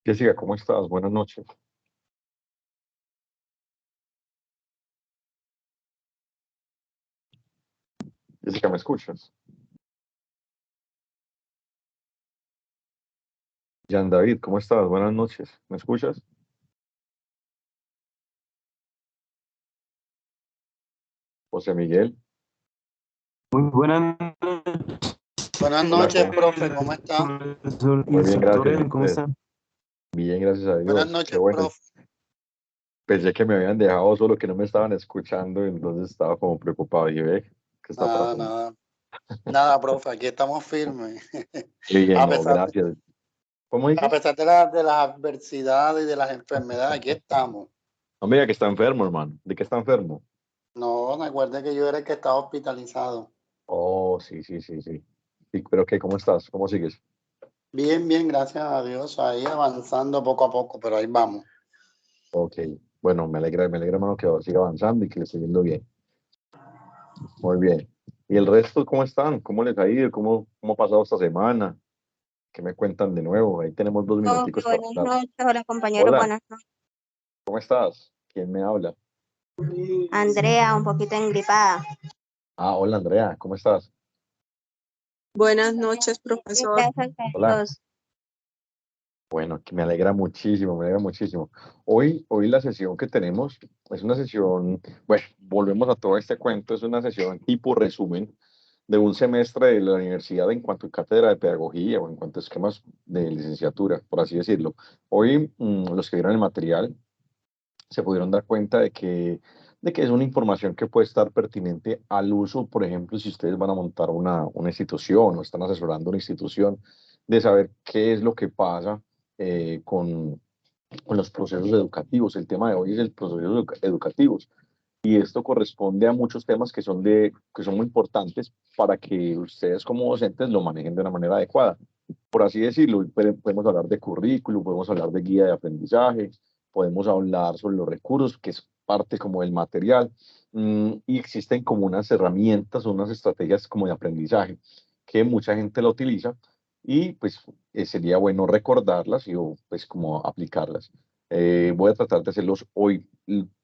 Jessica, ¿cómo estás? Buenas noches. Jessica, ¿me escuchas? Jan David, ¿cómo estás? Buenas noches. ¿Me escuchas? José Miguel. Muy buenas noches, Buenas Hola, noches, ¿cómo? profe, ¿cómo está? profesor Muy bien, gracias. ¿Y Isabel, ¿cómo usted? está? Bien, gracias a Buenas Dios. Qué noches, bueno. profe. Pensé que me habían dejado solo, que no me estaban escuchando, entonces estaba como preocupado. Y ve, ¿qué está Nada, pasando? nada, nada, profe, aquí estamos firmes. Qué bien, A no, pesar, gracias. ¿Cómo a dices? pesar de las adversidades y de las enfermedades, aquí estamos. No me diga que está enfermo, hermano. ¿De qué está enfermo? No, recuerde que yo era el que estaba hospitalizado. Oh, sí, sí, sí, sí. Sí, pero ¿qué? ¿Cómo estás? ¿Cómo sigues? Bien, bien, gracias a Dios, ahí avanzando poco a poco, pero ahí vamos. Ok. Bueno, me alegra, hermano, que siga avanzando y que le esté yendo bien. Muy bien. ¿Y el resto cómo están? ¿Cómo les ha ido? ¿Cómo ha pasado esta semana? ¿Qué me cuentan de nuevo? Ahí tenemos dos Ok, minuticos para buenas hablar. noches, hola compañeros, Hola, buenas noches. ¿cómo estás? ¿Quién me habla? Andrea, un poquito engripada. Ah, hola Andrea, ¿cómo estás? Buenas noches, Sí, profesor. gracias a Hola. Dios. Bueno, que me alegra muchísimo, me alegra muchísimo. Hoy la sesión que tenemos es una sesión, bueno, volvemos a todo este cuento, es una sesión tipo resumen de un semestre de la universidad en cuanto a cátedra de pedagogía o en cuanto a esquemas de licenciatura, por así decirlo. Hoy, los que vieron el material se pudieron dar cuenta de que es una información que puede estar pertinente al uso, por ejemplo, si ustedes van a montar una institución o están asesorando una institución, de saber qué es lo que pasa con los procesos educativos. El tema de hoy es el procesos educativos. Y esto corresponde a muchos temas que son muy importantes para que ustedes como docentes lo manejen de una manera adecuada. Por así decirlo, podemos hablar de currículum, podemos hablar de guía de aprendizaje, podemos hablar sobre los recursos, que es parte como del material, y existen como unas herramientas o unas estrategias como de aprendizaje que mucha gente la utiliza y pues sería bueno recordarlas y o, pues como aplicarlas. Voy a tratar de hacerlos hoy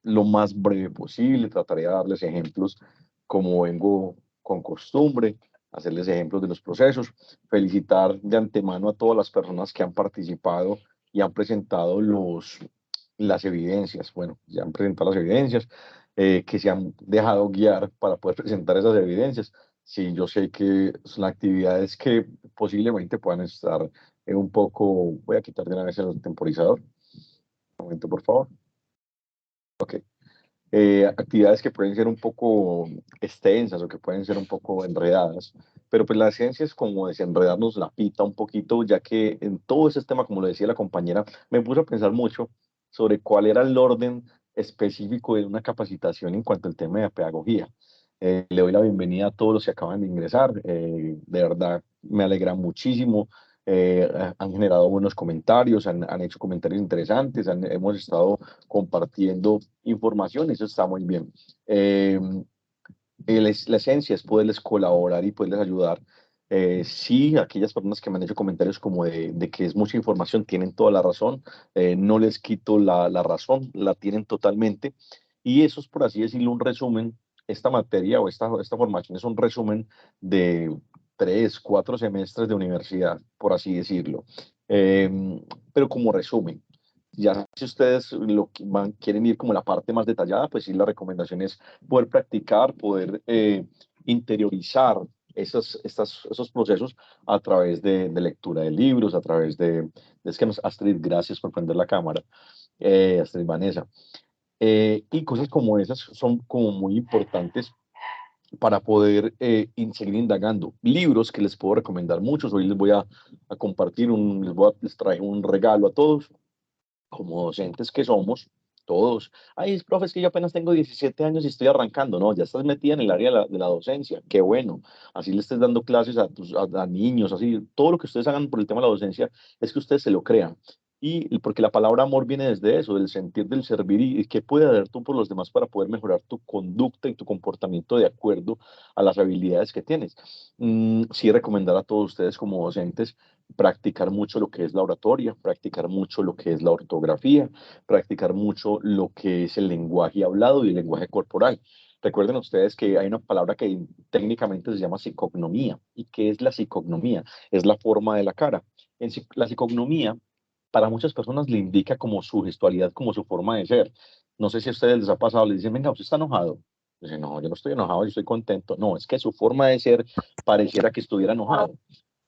lo más breve posible, trataré de darles ejemplos como vengo con costumbre, hacerles ejemplos de los procesos, felicitar de antemano a todas las personas que han participado y han presentado las evidencias. Bueno, ya han presentado las evidencias, que se han dejado guiar para poder presentar esas evidencias. Sí, yo sé que son actividades que posiblemente puedan estar un poco, voy a quitar de una vez el temporizador, un momento por favor. Ok. Actividades que pueden ser un poco extensas o que pueden ser un poco enredadas, pero pues la ciencia es como desenredarnos la pita un poquito, ya que en todo ese tema, como lo decía la compañera, me puse a pensar mucho sobre cuál era el orden específico de una capacitación en cuanto al tema de pedagogía. Le doy la bienvenida a todos los que acaban de ingresar, de verdad me alegra muchísimo. Han generado buenos comentarios, han hecho comentarios interesantes, hemos estado compartiendo información, eso está muy bien. La esencia es poderles colaborar y poderles ayudar. Sí, aquellas personas que me han hecho comentarios como de que es mucha información, tienen toda la razón, no les quito la razón, la tienen totalmente. Y eso es, por así decirlo, un resumen. Esta materia o esta formación es un resumen de 3, 4 semestres de universidad, por así decirlo. Eh, pero como resumen. Ya si ustedes quieren ir como la parte más detallada, pues sí, la recomendación es poder practicar, poder interiorizar esos procesos a través de lectura de libros, a través es que Astrid, gracias por prender la cámara, Astrid Vanessa. Y cosas como esas son como muy importantes para poder seguir indagando. Libros que les puedo recomendar muchos, hoy les voy a compartir, les traigo un regalo a todos como docentes que somos, todos, ay, profe, es que yo apenas tengo 17 años y estoy arrancando, no, ya estás metida en el área de la docencia, qué bueno, así le estés dando clases a niños, así, todo lo que ustedes hagan por el tema de la docencia es que ustedes se lo crean. Y porque la palabra amor viene desde eso, del sentir del servir y qué puedes hacer tú por los demás para poder mejorar tu conducta y tu comportamiento de acuerdo a las habilidades que tienes. Sí, recomendar a todos ustedes como docentes practicar mucho lo que es la oratoria, practicar mucho lo que es la ortografía, practicar mucho lo que es el lenguaje hablado y el lenguaje corporal. Recuerden ustedes que hay una palabra que técnicamente se llama psicognomía. ¿Y qué es la psicognomía? Es la forma de la cara. La psicognomía para muchas personas le indica como su gestualidad, como su forma de ser. No sé si a ustedes les ha pasado, les dicen, venga, ¿usted está enojado? Dicen, no, yo no estoy enojado, yo estoy contento. No, es que su forma de ser pareciera que estuviera enojado.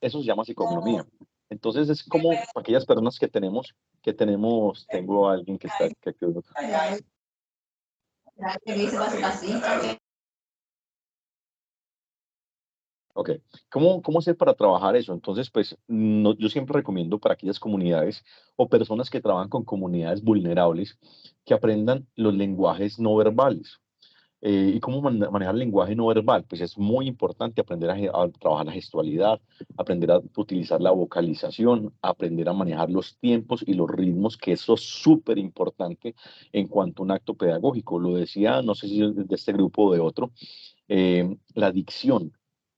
Eso se llama psicognomía. Entonces es como aquellas personas tengo a alguien que está, Ok, ¿cómo hacer para trabajar eso? Entonces, pues yo siempre recomiendo para aquellas comunidades o personas que trabajan con comunidades vulnerables que aprendan los lenguajes no verbales. ¿Y cómo manejar el lenguaje no verbal? Pues es muy importante aprender a trabajar la gestualidad, aprender a utilizar la vocalización, aprender a manejar los tiempos y los ritmos, que eso es súper importante en cuanto a un acto pedagógico. Lo decía, no sé si es de este grupo o de otro, la dicción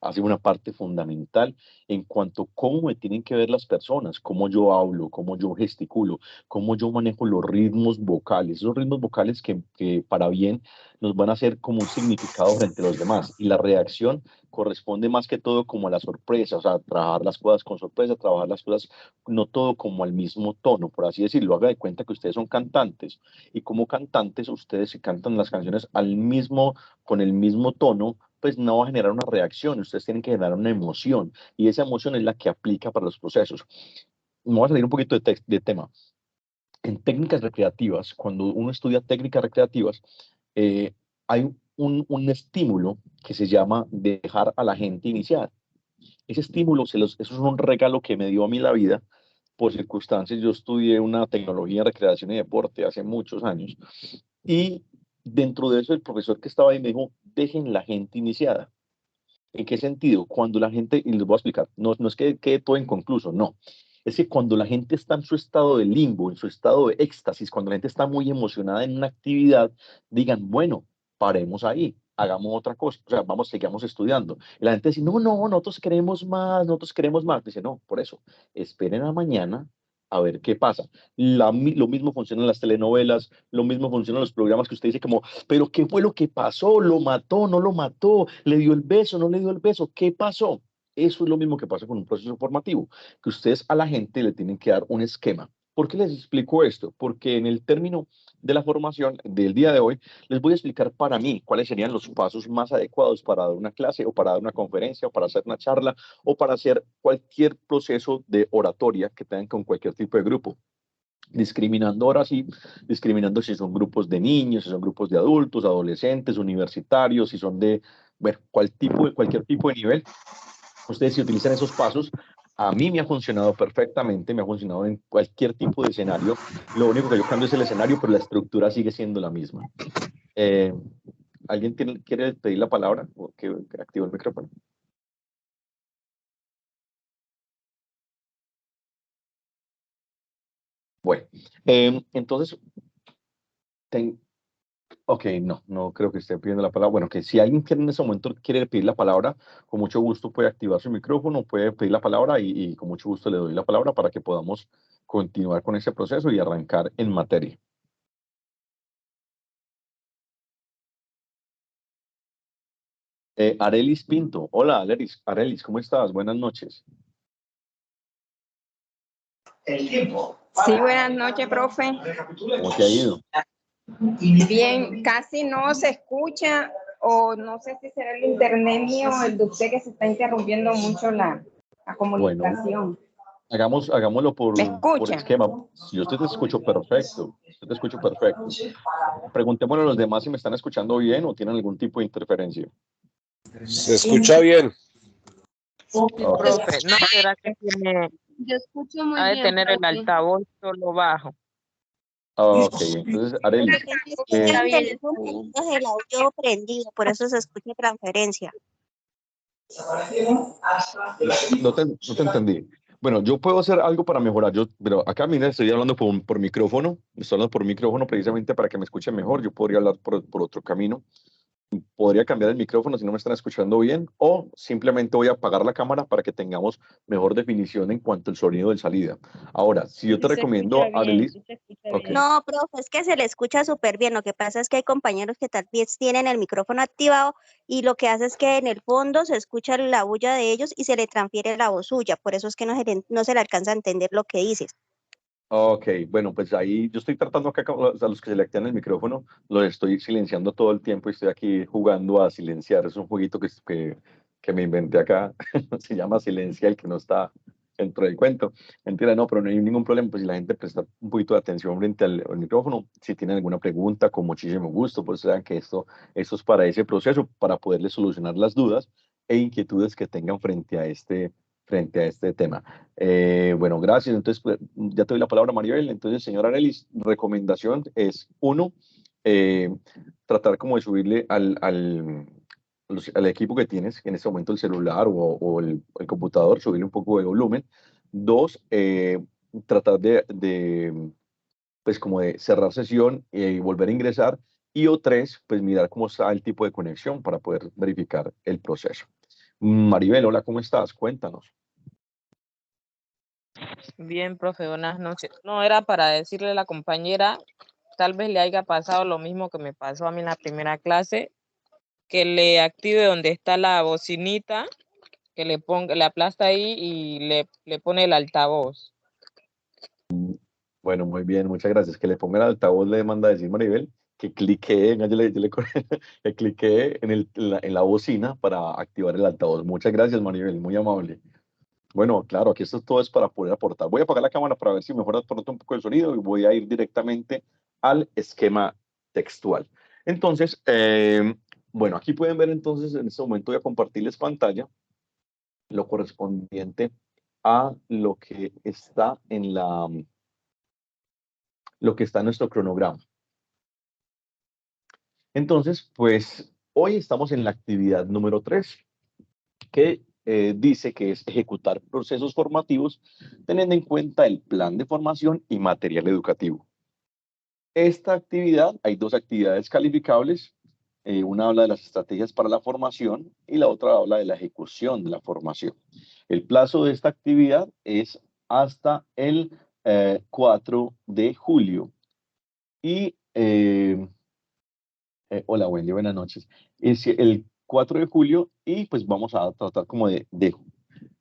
hace una parte fundamental en cuanto a cómo me tienen que ver las personas, cómo yo hablo, cómo yo gesticulo, cómo yo manejo los ritmos vocales, esos ritmos vocales que para bien nos van a hacer como un significado frente a los demás. Y la reacción corresponde más que todo como a la sorpresa, o sea, trabajar las cosas con sorpresa, trabajar las cosas no todo como al mismo tono, por así decirlo. Haga de cuenta que ustedes son cantantes y como cantantes ustedes se cantan las canciones con el mismo tono, pues no va a generar una reacción, ustedes tienen que generar una emoción y esa emoción es la que aplica para los procesos. Vamos a salir un poquito de tema. En técnicas recreativas, cuando uno estudia técnicas recreativas, eh, hay un estímulo que se llama dejar a la gente iniciar. Ese estímulo, eso es un regalo que me dio a mí la vida por circunstancias. Yo estudié una tecnología de recreación y deporte hace muchos años y dentro de eso el profesor que estaba ahí me dijo, dejen la gente iniciada. ¿En qué sentido? Cuando la gente, y les voy a explicar, no es que quede todo inconcluso, no. Es que cuando la gente está en su estado de limbo, en su estado de éxtasis, cuando la gente está muy emocionada en una actividad, digan, bueno, paremos ahí, hagamos otra cosa, o sea, sigamos estudiando. Y la gente dice, no, nosotros queremos más. Dice, no, por eso, esperen a mañana a ver qué pasa. Lo mismo funciona en las telenovelas, lo mismo funciona en los programas que usted dice como, pero ¿qué fue lo que pasó? ¿Lo mató? ¿No lo mató? ¿Le dio el beso? ¿No le dio el beso? ¿Qué pasó? Eso es lo mismo que pasa con un proceso formativo, que ustedes a la gente le tienen que dar un esquema. ¿Por qué les explico esto? Porque en el término de la formación del día de hoy, les voy a explicar para mí cuáles serían los pasos más adecuados para dar una clase o para dar una conferencia o para hacer una charla o para hacer cualquier proceso de oratoria que tengan con cualquier tipo de grupo. Discriminando ahora sí, discriminando si son grupos de niños, si son grupos de adultos, adolescentes, universitarios, si son de bueno, cualquier tipo de nivel. Ustedes si utilizan esos pasos, a mí me ha funcionado perfectamente, me ha funcionado en cualquier tipo de escenario. Lo único que yo cambio es el escenario, pero la estructura sigue siendo la misma. Eh, ¿Alguien quiere pedir la palabra o que active el micrófono? Bueno, entonces, ok, no creo que esté pidiendo la palabra. Bueno, que si alguien quiere en ese momento quiere pedir la palabra, con mucho gusto puede activar su micrófono, puede pedir la palabra y con mucho gusto le doy la palabra para que podamos continuar con ese proceso y arrancar en materia. Arelis Pinto, hola Arelis, ¿cómo estás? Buenas noches. Sí, buenas noches, profe. ¿Cómo te ha ido? Bien, casi no se escucha o no sé si será el internet mío o el de usted que se está interrumpiendo mucho la comunicación. Bueno, hagámoslo ¿Me por escucha? esquema. Si yo te escucho perfecto, yo te escucho perfecto. Preguntémosle a los demás si me están escuchando bien o tienen algún tipo de interferencia. Se escucha bien. Profe, ¿no será que tiene Yo escucho muy ha de bien, tener el profe. altavoz solo bajo? Ok, entonces Arelis, Está El bien, teléfono está bien. es el audio prendido, por eso se escucha transferencia. no te entendí. Bueno, yo puedo hacer algo para mejorar. Pero acá, mira, estoy hablando por micrófono. Estoy hablando por micrófono precisamente para que me escuchen mejor. Yo podría hablar por otro camino. Podría cambiar el micrófono si no me están escuchando bien, o simplemente voy a apagar la cámara para que tengamos mejor definición en cuanto al sonido de salida. Ahora, si yo te recomiendo, Arelis, ok, No, profe, es que se le escucha súper bien. Lo que pasa es que hay compañeros que tal vez tienen el micrófono activado y lo que hace es que en el fondo se escucha la bulla de ellos y se le transfiere la voz suya. Por eso es que no se le alcanza a entender lo que dices. ok, bueno, pues ahí yo estoy tratando acá a los que se le activan el micrófono, los estoy silenciando todo el tiempo y estoy aquí jugando a silenciar. Es un jueguito que me inventé acá, se llama Silencia el que no está dentro del cuento. Mentira, no, pero no hay ningún problema, pues si la gente presta un poquito de atención frente al micrófono, si tienen alguna pregunta, con muchísimo gusto, pues saben que esto es para ese proceso, para poderles solucionar las dudas e inquietudes que tengan frente a este tema. Bueno, gracias. Entonces, pues, ya te doy la palabra, Maribel. Entonces, señora Arelis, recomendación es, uno, eh, tratar como de subirle al equipo que tienes, en este momento el celular o el computador, subirle un poco de volumen. Dos, tratar pues como de cerrar sesión y volver a ingresar. Y o tres, pues mirar cómo está el tipo de conexión para poder verificar el proceso. Maribel, hola, ¿cómo estás? Cuéntanos. Bien, profe, buenas noches. No, era para decirle a la compañera, tal vez le haya pasado lo mismo que me pasó a mí en la primera clase, que le active donde está la bocinita, que le aplasta ahí y le pone el altavoz. Bueno, muy bien, muchas gracias. Que le ponga el altavoz, le manda a decir Maribel que clique, le cliqué en la bocina para activar el altavoz. Muchas gracias, Maribel, muy amable. Bueno, claro, aquí esto todo es para poder aportar. Voy a apagar la cámara para ver si mejora pronto un poco el sonido y voy a ir directamente al esquema textual. Entonces, bueno, aquí pueden ver entonces, en este momento voy a compartirles pantalla, lo correspondiente a lo que está en nuestro cronograma. Entonces, pues hoy estamos en la actividad número 3, que dice que es ejecutar procesos formativos teniendo en cuenta el plan de formación y material educativo. Esta actividad, hay dos actividades calificables. Una habla de las estrategias para la formación y la otra habla de la ejecución de la formación. El plazo de esta actividad es hasta el 4 de julio. Y hola Wendy, buenas noches. Es el 4 de julio y pues vamos a tratar como de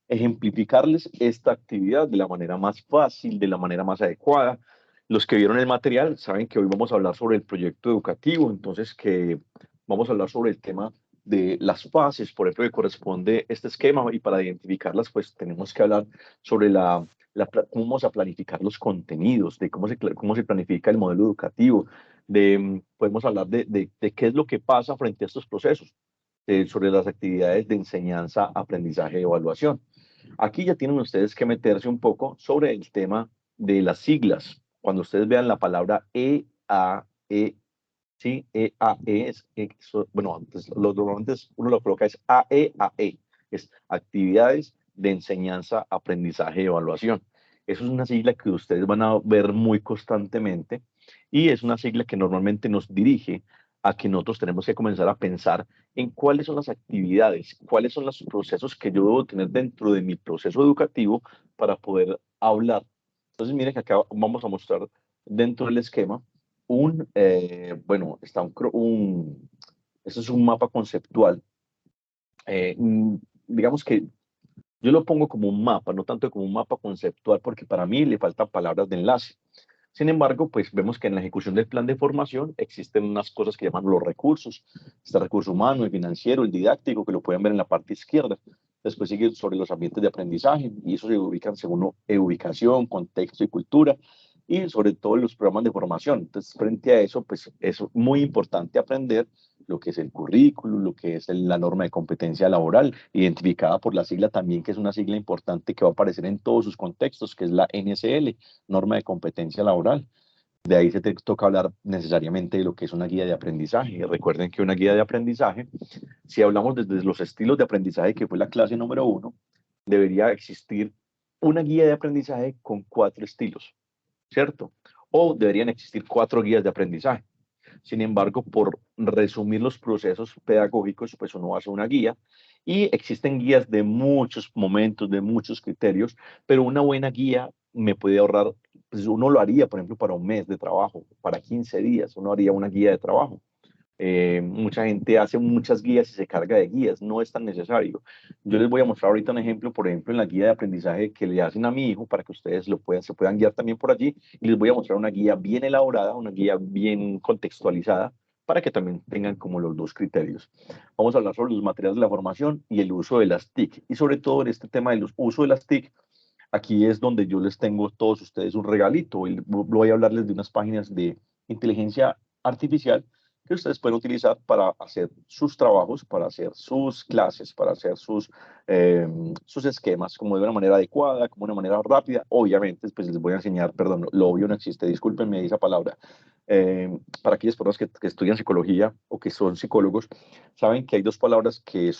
ejemplificarles esta actividad de la manera más fácil, de la manera más adecuada. Los que vieron el material saben que hoy vamos a hablar sobre el proyecto educativo, entonces que vamos a hablar sobre el tema de las fases, por ejemplo, que corresponde este esquema y para identificarlas pues tenemos que hablar sobre cómo vamos a planificar los contenidos, de cómo se planifica el modelo educativo, podemos hablar de qué es lo que pasa frente a estos procesos, sobre las actividades de enseñanza, aprendizaje y evaluación. Aquí ya tienen ustedes que meterse un poco sobre el tema de las siglas. Cuando ustedes vean la palabra EAE, ¿sí? EAE bueno, antes, normalmente uno lo coloca es AEAE, es actividades de enseñanza, aprendizaje y evaluación. Eso es una sigla que ustedes van a ver muy constantemente y es una sigla que normalmente nos dirige a que nosotros tenemos que comenzar a pensar en cuáles son las actividades, cuáles son los procesos que yo debo tener dentro de mi proceso educativo para poder hablar. Entonces, miren que acá vamos a mostrar dentro del esquema bueno, está eso es un mapa conceptual. Digamos que yo lo pongo como un mapa, no tanto como un mapa conceptual, porque para mí le faltan palabras de enlace. Sin embargo, pues vemos que en la ejecución del plan de formación existen unas cosas que llaman los recursos. Está el recurso humano, el financiero, el didáctico, que lo pueden ver en la parte izquierda. Después sigue sobre los ambientes de aprendizaje y eso se ubican según ubicación, contexto y cultura y sobre todo los programas de formación. Entonces, frente a eso, pues es muy importante aprender lo que es el currículum, lo que es la norma de competencia laboral, identificada por la sigla también, que es una sigla importante que va a aparecer en todos sus contextos, que es la NSL, norma de competencia laboral. De ahí se te toca hablar necesariamente de lo que es una guía de aprendizaje. Recuerden que una guía de aprendizaje, si hablamos desde los estilos de aprendizaje, que fue la clase número 1, debería existir una guía de aprendizaje con 4 estilos, ¿cierto? O deberían existir 4 guías de aprendizaje. Sin embargo, por resumir los procesos pedagógicos, pues uno hace una guía y existen guías de muchos momentos, de muchos criterios, pero una buena guía me puede ahorrar, pues uno lo haría, por ejemplo, para un mes de trabajo, para 15 días, uno haría una guía de trabajo. Mucha gente hace muchas guías y se carga de guías, no es tan necesario. Yo les voy a mostrar ahorita un ejemplo, por ejemplo, en la guía de aprendizaje que le hacen a mi hijo para que ustedes se puedan guiar también por allí, y les voy a mostrar una guía bien elaborada, una guía bien contextualizada para que también tengan como los 2 criterios. Vamos a hablar sobre los materiales de la formación y el uso de las TIC, y sobre todo en este tema del uso de las TIC. Aquí es donde yo les tengo a todos ustedes un regalito, y voy a hablarles de unas páginas de inteligencia artificial que ustedes pueden utilizar para hacer sus trabajos, para hacer sus clases, para hacer sus esquemas, como de una manera adecuada, como de una manera rápida. Obviamente, pues les voy a enseñar, perdón, lo obvio no existe, discúlpenme esa palabra. Para aquellas personas que estudian psicología o que son psicólogos, saben que hay 2 palabras que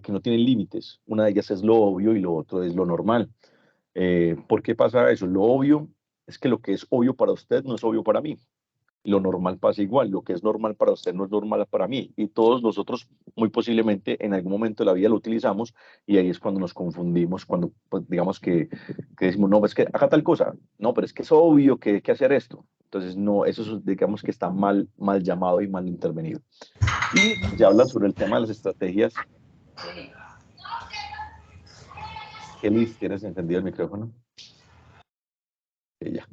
no tienen límites. Una de ellas es lo obvio y lo otro es lo normal. ¿Por qué pasa eso? Lo obvio es que lo que es obvio para usted no es obvio para mí. Lo normal pasa igual, lo que es normal para usted no es normal para mí, y todos nosotros muy posiblemente en algún momento de la vida lo utilizamos, y ahí es cuando nos confundimos, cuando pues, digamos que decimos, no, es que haga tal cosa, no, pero es que es obvio que hay que hacer esto. Entonces, no, eso digamos que está mal llamado y mal intervenido. Y ya hablan sobre el tema de las estrategias. Kelly, ¿tienes encendido el micrófono? Sí, ya.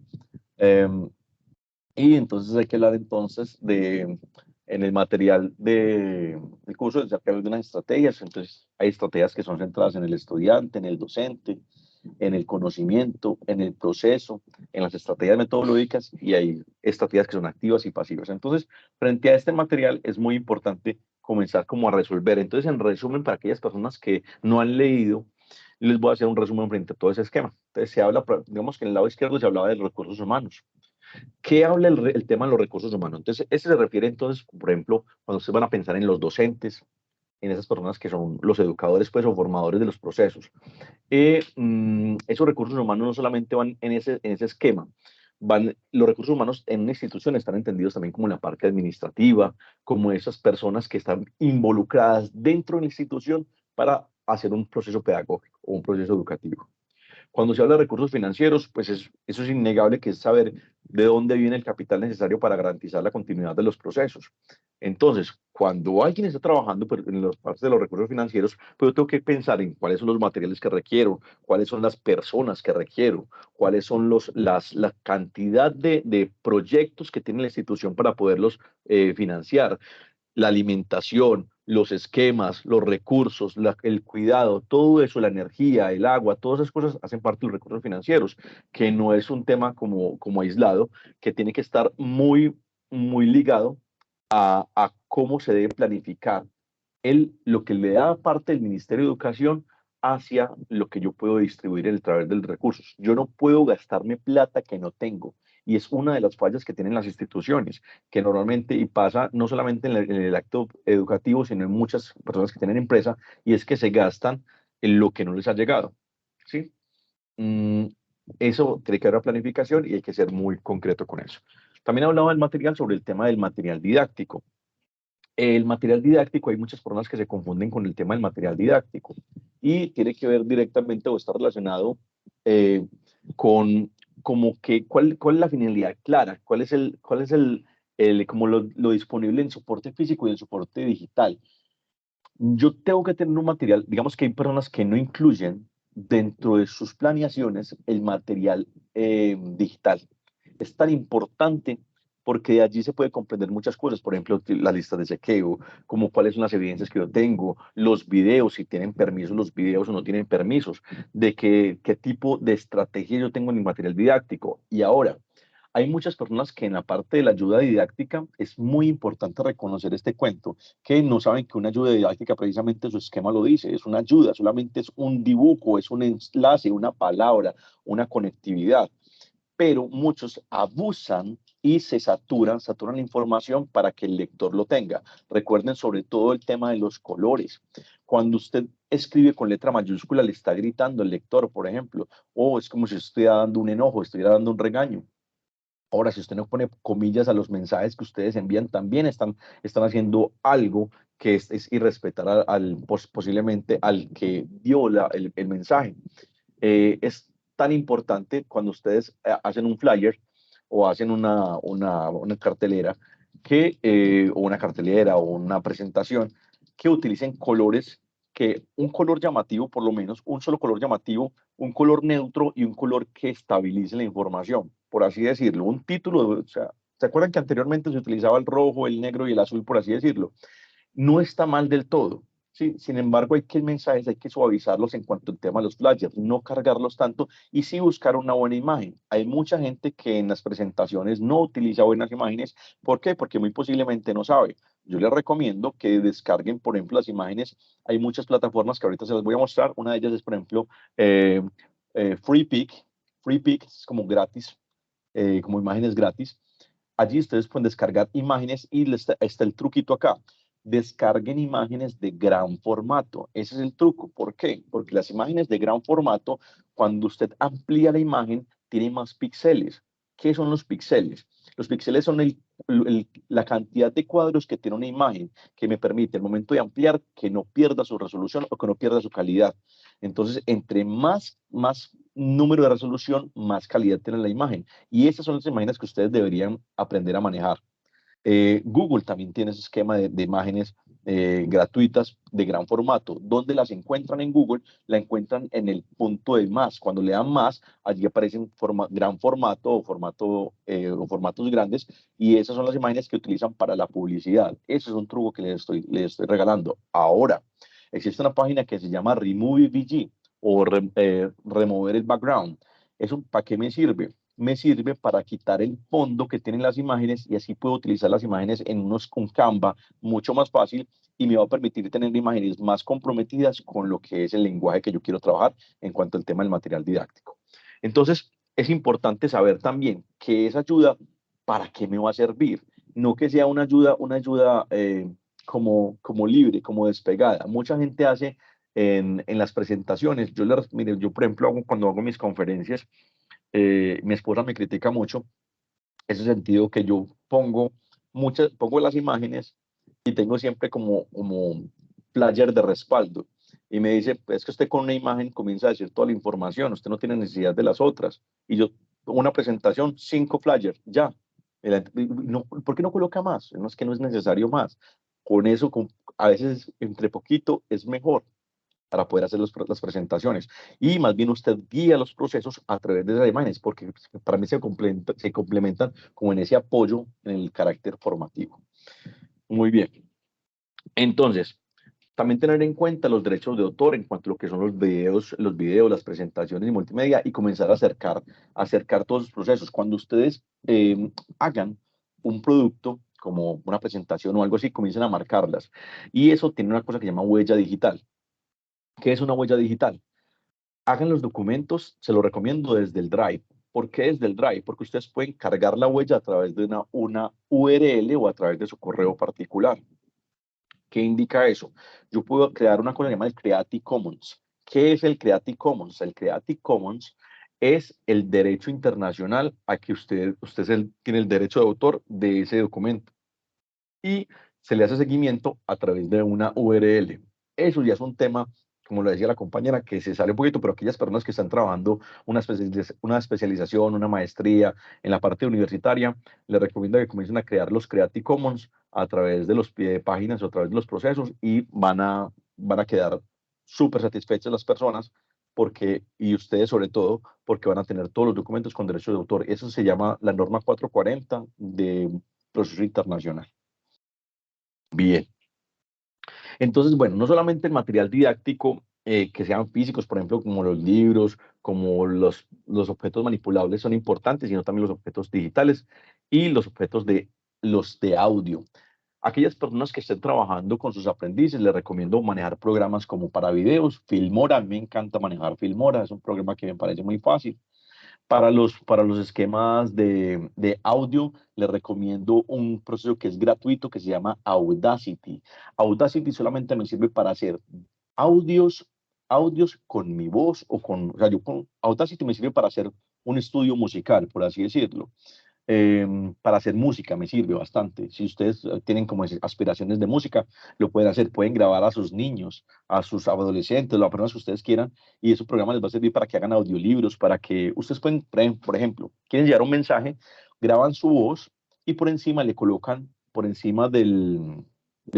Y entonces hay que hablar entonces en el material del curso, de sacar algunas estrategias. Entonces hay estrategias que son centradas en el estudiante, en el docente, en el conocimiento, en el proceso, en las estrategias metodológicas, y hay estrategias que son activas y pasivas. Entonces, frente a este material es muy importante comenzar como a resolver. Entonces, en resumen, para aquellas personas que no han leído, les voy a hacer un resumen frente a todo ese esquema. Entonces, se habla, digamos que en el lado izquierdo se hablaba de los recursos humanos. ¿Qué habla el tema de los recursos humanos? Entonces, ese se refiere entonces, por ejemplo, cuando ustedes van a pensar en los docentes, en esas personas que son los educadores, pues, o formadores de los procesos. Esos recursos humanos no solamente van en ese esquema, los recursos humanos en una institución están entendidos también como la parte administrativa, como esas personas que están involucradas dentro de la institución para hacer un proceso pedagógico o un proceso educativo. Cuando se habla de recursos financieros, pues eso es innegable, que es saber de dónde viene el capital necesario para garantizar la continuidad de los procesos. Entonces, cuando alguien está trabajando en las partes de los recursos financieros, pues yo tengo que pensar en cuáles son los materiales que requiero, cuáles son las personas que requiero, cuáles son la cantidad de proyectos que tiene la institución para poderlos financiar, la alimentación, los esquemas, los recursos, el cuidado, todo eso, la energía, el agua, todas esas cosas hacen parte de los recursos financieros, que no es un tema como aislado, que tiene que estar muy ligado a cómo se debe planificar lo que le da parte del Ministerio de Educación hacia lo que yo puedo distribuir a través de los recursos. Yo no puedo gastarme plata que no tengo. Y es una de las fallas que tienen las instituciones, que normalmente, y pasa no solamente en el acto educativo, sino en muchas personas que tienen empresa, y es que se gastan en lo que no les ha llegado. ¿Sí? Eso tiene que haber una planificación y hay que ser muy concreto con eso. También hablaba del material, sobre el tema del material didáctico. El material didáctico, hay muchas personas que se confunden con el tema del material didáctico, y tiene que ver directamente o está relacionado con como que cuál es la finalidad clara, cuál es como lo disponible en soporte físico y en soporte digital. Yo tengo que tener un material, digamos que hay personas que no incluyen dentro de sus planeaciones el material digital. Es tan importante porque de allí se puede comprender muchas cosas, por ejemplo, las listas de chequeo, como cuáles son las evidencias que yo tengo, los videos, si tienen permisos los videos o no tienen permisos, de qué tipo de estrategia yo tengo en mi material didáctico. Y ahora, hay muchas personas que en la parte de la ayuda didáctica es muy importante reconocer este cuento, que no saben que una ayuda didáctica, precisamente su esquema lo dice, es una ayuda, solamente es un dibujo, es un enlace, una palabra, una conectividad. Pero muchos abusan y saturan la información para que el lector lo tenga. Recuerden sobre todo el tema de los colores. Cuando usted escribe con letra mayúscula, le está gritando al lector, por ejemplo, o es como si estuviera dando un enojo, estuviera dando un regaño. Ahora, si usted no pone comillas a los mensajes que ustedes envían, también están haciendo algo que es irrespetar posiblemente al que dio el mensaje. Es tan importante cuando ustedes hacen un flyer o hacen una cartelera o una cartelera o una presentación, que utilicen colores, que un color llamativo, por lo menos un solo color llamativo, un color neutro y un color que estabilice la información, por así decirlo. Un título, o sea, ¿se acuerdan que anteriormente se utilizaba el rojo, el negro y el azul, por así decirlo? No está mal del todo. Sí, sin embargo, mensajes hay que suavizarlos en cuanto al tema de los flyers, no cargarlos tanto y sí buscar una buena imagen. Hay mucha gente que en las presentaciones no utiliza buenas imágenes. ¿Por qué? Porque muy posiblemente no sabe. Yo les recomiendo que descarguen, por ejemplo, las imágenes. Hay muchas plataformas que ahorita se las voy a mostrar. Una de ellas es, por ejemplo, FreePic. FreePic es como gratis, como imágenes gratis. Allí ustedes pueden descargar imágenes y está el truquito acá. Descarguen imágenes de gran formato. Ese es el truco. ¿Por qué? Porque las imágenes de gran formato, cuando usted amplía la imagen, tiene más píxeles. ¿Qué son los píxeles? Los píxeles son la cantidad de cuadros que tiene una imagen que me permite, al momento de ampliar, que no pierda su resolución o que no pierda su calidad. Entonces, entre más número de resolución, más calidad tiene la imagen. Y esas son las imágenes que ustedes deberían aprender a manejar. Google también tiene ese esquema de imágenes gratuitas de gran formato. ¿Dónde las encuentran en Google? La encuentran en el punto de más. Cuando le dan más, allí aparecen gran formato o formatos grandes, y esas son las imágenes que utilizan para la publicidad. Ese es un truco que les estoy regalando. Ahora, existe una página que se llama Remove VG o remover el background. ¿Eso para qué me sirve? Me sirve para quitar el fondo que tienen las imágenes, y así puedo utilizar las imágenes en un Canva mucho más fácil, y me va a permitir tener imágenes más comprometidas con lo que es el lenguaje que yo quiero trabajar en cuanto al tema del material didáctico. Entonces, es importante saber también que esa ayuda, ¿para qué me va a servir? No que sea una ayuda como libre, como despegada. Mucha gente hace en las presentaciones. Mire, yo por ejemplo, cuando hago mis conferencias, mi esposa me critica mucho ese sentido que yo pongo las imágenes y tengo siempre como flyer de respaldo. Y me dice, es que usted con una imagen comienza a decir toda la información, usted no tiene necesidad de las otras. Y yo, una presentación, 5 flyers, ya. No, ¿por qué no coloca más? No, es que no es necesario más. Con eso, a veces entre poquito es mejor para poder hacer las presentaciones. Y más bien usted guía los procesos a través de esas imágenes, porque para mí se complementan como en ese apoyo en el carácter formativo. Muy bien. Entonces, también tener en cuenta los derechos de autor en cuanto a lo que son los videos, las presentaciones y multimedia, y comenzar a acercar todos los procesos. Cuando ustedes hagan un producto como una presentación o algo así, comiencen a marcarlas. Y eso tiene una cosa que se llama huella digital. ¿Qué es una huella digital? Hagan los documentos, se lo recomiendo desde el Drive. ¿Por qué desde el Drive? Porque ustedes pueden cargar la huella a través de una URL o a través de su correo particular. ¿Qué indica eso? Yo puedo crear una cosa llamada el Creative Commons. ¿Qué es el Creative Commons? El Creative Commons es el derecho internacional a que usted tiene el derecho de autor de ese documento. Y se le hace seguimiento a través de una URL. Eso ya es un tema, como lo decía la compañera, que se sale un poquito, pero aquellas personas que están trabajando una especialización, una maestría en la parte universitaria, les recomiendo que comiencen a crear los Creative Commons a través de los páginas o a través de los procesos, y van a quedar súper satisfechas las personas, y ustedes sobre todo, porque van a tener todos los documentos con derechos de autor. Eso se llama la norma 440 de proceso internacional. Bien. Entonces, bueno, no solamente el material didáctico, que sean físicos, por ejemplo, como los libros, como los objetos manipulables son importantes, sino también los objetos digitales y los objetos de audio. Aquellas personas que estén trabajando con sus aprendices, les recomiendo manejar programas como para videos. Filmora, me encanta manejar Filmora, es un programa que me parece muy fácil. Para los esquemas de audio, les recomiendo un proceso que es gratuito, que se llama Audacity. Audacity solamente me sirve para hacer audios con mi voz o o sea, yo con Audacity me sirve para hacer un estudio musical, por así decirlo. Para hacer música me sirve bastante. Si ustedes tienen como aspiraciones de música, lo pueden hacer. Pueden grabar a sus niños, a sus adolescentes, las personas que ustedes quieran, y ese programa les va a servir para que hagan audiolibros, para que ustedes pueden, por ejemplo, quieren llevar un mensaje, graban su voz y por encima le colocan, por encima del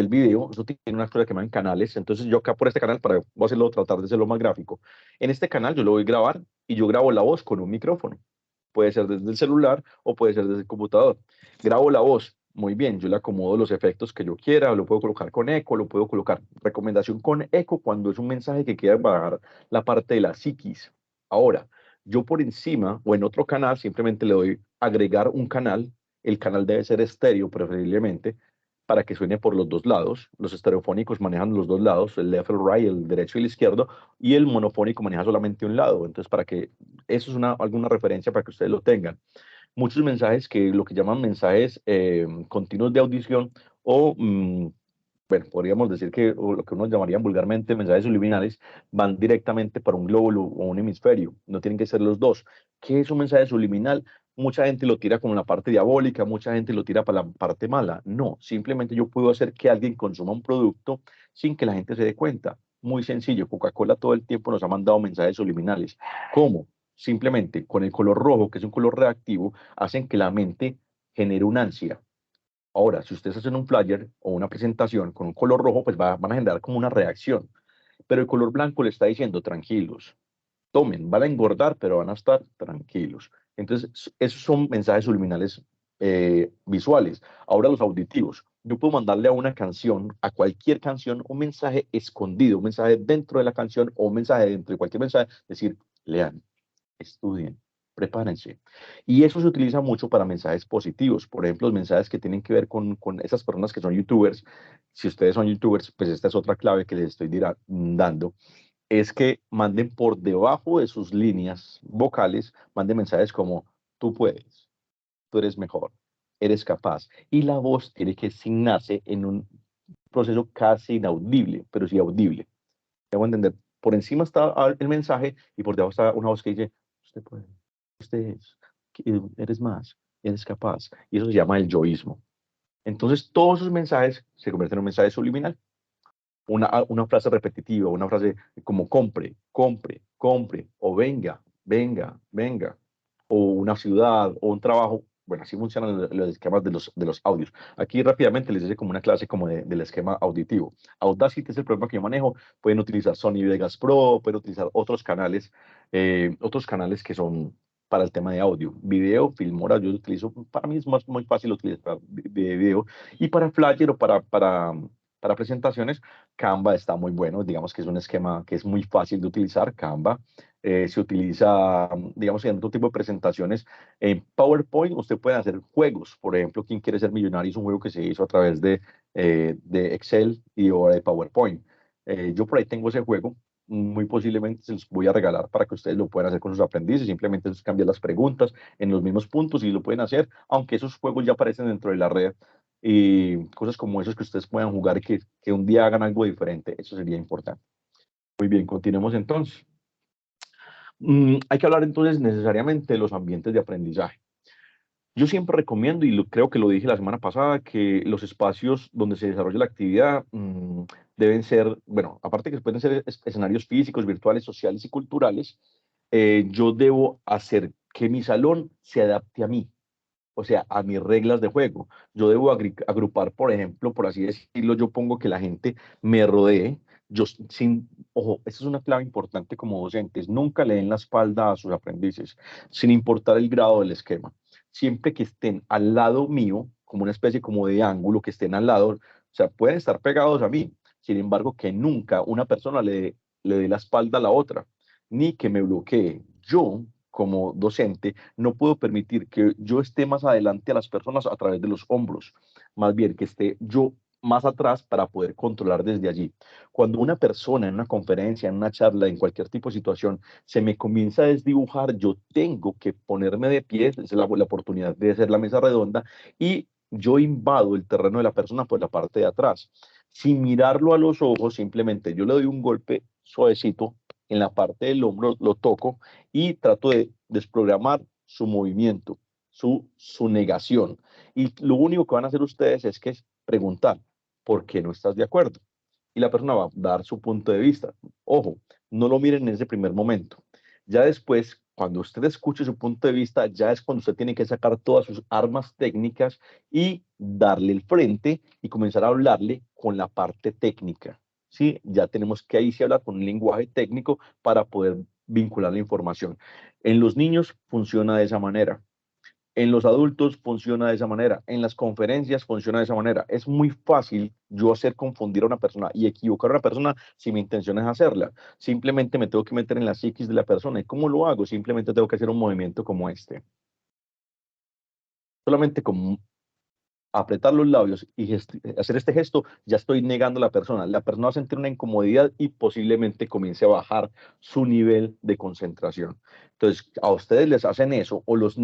video, eso tiene una cosa que llaman canales. Entonces yo acá por este canal, voy a hacerlo, tratar de hacerlo más gráfico. En este canal yo lo voy a grabar y yo grabo la voz con un micrófono. Puede ser desde el celular o puede ser desde el computador. Grabo la voz, muy bien, yo le acomodo los efectos que yo quiera, lo puedo colocar con eco, lo puedo colocar. Recomendación con eco cuando es un mensaje que quiera bajar la parte de la psiquis. Ahora, yo por encima o en otro canal simplemente le doy agregar un canal. El canal debe ser estéreo preferiblemente para que suene por los dos lados. Los estereofónicos manejan los dos lados, el left, el right, el derecho y el izquierdo, y el monofónico maneja solamente un lado. Entonces, para que eso es alguna referencia para que ustedes lo tengan. Muchos mensajes que lo que llaman mensajes continuos de audición o, bueno, podríamos decir que o lo que uno llamaría vulgarmente mensajes subliminales, van directamente para un glóbulo o un hemisferio. No tienen que ser los dos. ¿Qué es un mensaje subliminal? Mucha gente lo tira como la parte diabólica, mucha gente lo tira para la parte mala. No, simplemente yo puedo hacer que alguien consuma un producto sin que la gente se dé cuenta. Muy sencillo, Coca-Cola todo el tiempo nos ha mandado mensajes subliminales. ¿Cómo? Simplemente con el color rojo, que es un color reactivo, hacen que la mente genere una ansia. Ahora, si ustedes hacen un flyer o una presentación con un color rojo, pues van a generar como una reacción. Pero el color blanco le está diciendo, tranquilos, tomen, van a engordar, pero van a estar tranquilos. Entonces, esos son mensajes subliminales visuales. Ahora los auditivos. Yo puedo mandarle a una canción, a cualquier canción, un mensaje escondido, un mensaje dentro de la canción o un mensaje dentro de cualquier mensaje, decir, lean, estudien, prepárense. Y eso se utiliza mucho para mensajes positivos. Por ejemplo, los mensajes que tienen que ver con esas personas que son youtubers. Si ustedes son youtubers, pues esta es otra clave que les estoy dando, es que manden por debajo de sus líneas vocales, manden mensajes como, tú puedes, tú eres mejor, eres capaz. Y la voz tiene que signarse en un proceso casi inaudible, pero sí audible. Debo entender, por encima está el mensaje y por debajo está una voz que dice, usted puede, usted eres más, eres capaz. Y eso se llama el yoísmo. Entonces, todos esos mensajes se convierten en un mensaje subliminal. Una frase repetitiva, una frase como compre, compre, compre, o venga, venga, venga, o una ciudad, o un trabajo. Bueno, así funcionan los esquemas de los audios. Aquí rápidamente les hice como una clase como del esquema auditivo. Audacity es el programa que yo manejo. Pueden utilizar Sony Vegas Pro, pueden utilizar otros canales que son para el tema de audio. Video, Filmora, yo lo utilizo, para mí es muy fácil utilizar video. Y para Flyer o para presentaciones, Canva está muy bueno. Digamos que es un esquema que es muy fácil de utilizar, Canva. Se utiliza, digamos, en otro tipo de presentaciones. En PowerPoint usted puede hacer juegos. Por ejemplo, ¿Quién quiere ser millonario? Es un juego que se hizo a través de Excel y ahora de PowerPoint. Yo por ahí tengo ese juego. Muy posiblemente se los voy a regalar para que ustedes lo puedan hacer con sus aprendices. Simplemente es cambiar las preguntas en los mismos puntos y lo pueden hacer, aunque esos juegos ya aparecen dentro de la red. Y cosas como esos que ustedes puedan jugar y que un día hagan algo diferente. Eso sería importante. Muy bien, continuemos entonces. Hay que hablar entonces necesariamente de los ambientes de aprendizaje. Yo siempre recomiendo, y creo que lo dije la semana pasada, que los espacios donde se desarrolla la actividad deben ser, bueno, aparte que pueden ser escenarios físicos, virtuales, sociales y culturales, yo debo hacer que mi salón se adapte a mí, o sea, a mis reglas de juego. Yo debo agrupar, por ejemplo, por así decirlo, yo pongo que la gente me rodee. Ojo, esta es una clave importante como docentes, nunca le den la espalda a sus aprendices, sin importar el grado del esquema. Siempre que estén al lado mío, como una especie como de ángulo, que estén al lado, o sea, pueden estar pegados a mí, sin embargo, que nunca una persona le dé la espalda a la otra, ni que me bloquee. Yo, como docente, no puedo permitir que yo esté más adelante a las personas a través de los hombros, más bien que esté yo más atrás para poder controlar desde allí. Cuando una persona en una conferencia, en una charla, en cualquier tipo de situación, se me comienza a desdibujar, yo tengo que ponerme de pie, es la oportunidad de hacer la mesa redonda, y yo invado el terreno de la persona por la parte de atrás. sin mirarlo a los ojos, simplemente yo le doy un golpe suavecito en la parte del hombro, lo toco y trato de desprogramar su movimiento, su negación. Y lo único que van a hacer ustedes es que es preguntar, ¿por qué no estás de acuerdo? Y la persona va a dar su punto de vista. Ojo, no lo miren en ese primer momento. Ya después, cuando usted escuche su punto de vista, ya es cuando usted tiene que sacar todas sus armas técnicas y darle el frente y comenzar a hablarle con la parte técnica. ¿Sí? Ya tenemos que ahí sí hablar con un lenguaje técnico para poder vincular la información. En los niños funciona de esa manera. En los adultos funciona de esa manera, en las conferencias funciona de esa manera. Es muy fácil yo hacer confundir a una persona y equivocar a una persona si mi intención es hacerla. Simplemente me tengo que meter en la psiquis de la persona. ¿Y cómo lo hago? Simplemente tengo que hacer un movimiento como este. Solamente con apretar los labios y hacer este gesto, ya estoy negando a la persona. La persona va a sentir una incomodidad y posiblemente comience a bajar su nivel de concentración. Entonces, a ustedes les hacen eso o los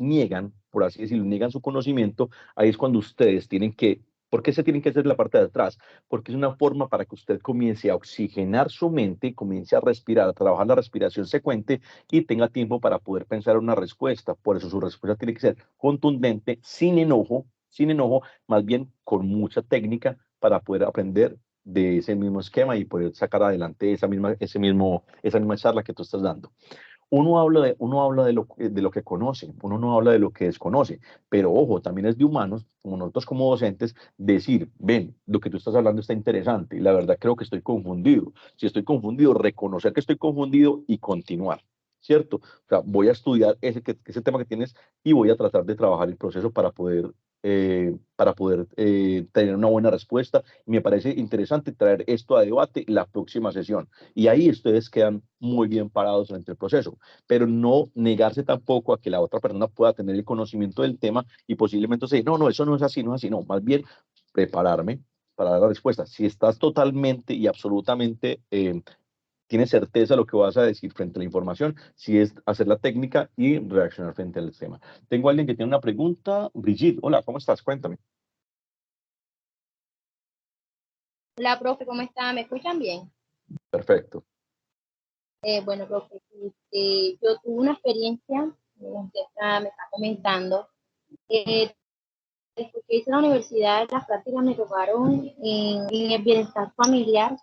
niegan, por así decirlo, niegan su conocimiento, ahí es cuando ustedes tienen que, ¿por qué se tienen que hacer la parte de atrás? Porque es una forma para que usted comience a oxigenar su mente, comience a respirar, a trabajar la respiración secuente y tenga tiempo para poder pensar una respuesta. Por eso su respuesta tiene que ser contundente, sin enojo, más bien con mucha técnica para poder aprender de ese mismo esquema y poder sacar adelante esa misma charla que tú estás dando. Uno habla de lo que conoce, uno no habla de lo que desconoce, pero ojo, también es de humanos, como nosotros como docentes, decir, ven, lo que tú estás hablando está interesante y la verdad creo que estoy confundido. Si estoy confundido, reconocer que estoy confundido y continuar. ¿Cierto? O sea, voy a estudiar ese tema que tienes y voy a tratar de trabajar el proceso para poder tener una buena respuesta. Y me parece interesante traer esto a debate la próxima sesión. Y ahí ustedes quedan muy bien parados durante el proceso, pero no negarse tampoco a que la otra persona pueda tener el conocimiento del tema y posiblemente decir, no, no, eso no es así, no es así, no, más bien prepararme para dar la respuesta. Si estás totalmente y absolutamente tienes certeza de lo que vas a decir frente a la información, si es hacer la técnica y reaccionar frente al tema. Tengo a alguien que tiene una pregunta. Brigitte, hola, ¿cómo estás? Cuéntame. Hola, profe, ¿cómo está? ¿Me escuchan bien? Perfecto. Bueno, profe, yo tuve una experiencia, usted me está comentando, después que hice la universidad, las prácticas me tocaron en el bienestar familiar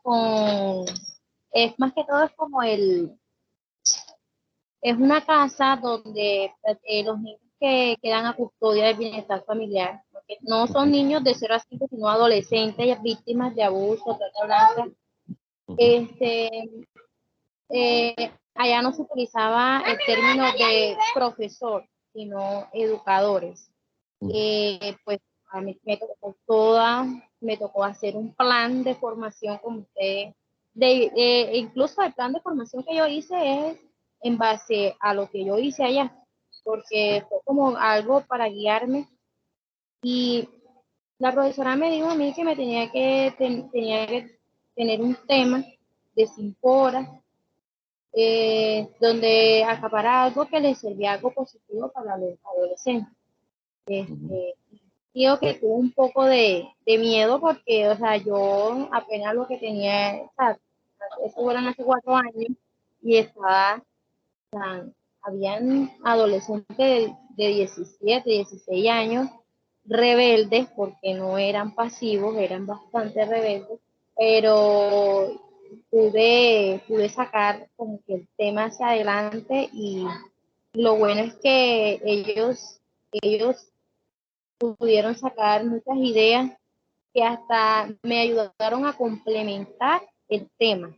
es más que todo es como es una casa donde los niños que quedan a custodia del bienestar familiar, porque no son niños de 0 a 5, sino adolescentes, víctimas de abuso, trata blanca. Allá no se utilizaba el término de profesor, sino educadores. Pues a mí me tocó hacer un plan de formación con usted. Incluso el plan de formación que yo hice es en base a lo que yo hice allá, porque fue como algo para guiarme. Y la profesora me dijo a mí que tenía que tener un tema de 5 horas donde acapara algo que le servía algo positivo para los adolescentes. Digo que tuve un poco de miedo porque, o sea, yo apenas lo que tenía, o sea, eso fueron hace 4 años y estaba, o sea, habían adolescentes de 17, 16 años, rebeldes porque no eran pasivos, eran bastante rebeldes, pero pude sacar como que el tema hacia adelante y lo bueno es que ellos pudieron sacar muchas ideas que hasta me ayudaron a complementar el tema.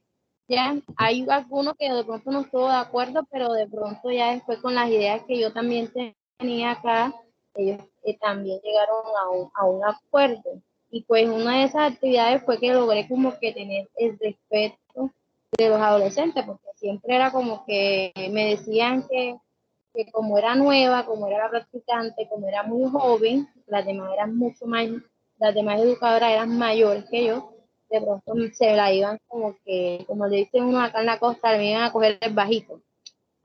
Ya hay algunos que de pronto no estuvo de acuerdo, pero de pronto ya después con las ideas que yo también tenía acá, ellos también llegaron a un acuerdo. Y pues una de esas actividades fue que logré como que tener el respeto de los adolescentes, porque siempre era como que me decían que como era nueva, como era la practicante, como era muy joven, las demás eran mucho más, las demás educadoras eran mayores que yo, de pronto se la iban como que, como le dicen uno acá en la costa, me iban a coger el bajito.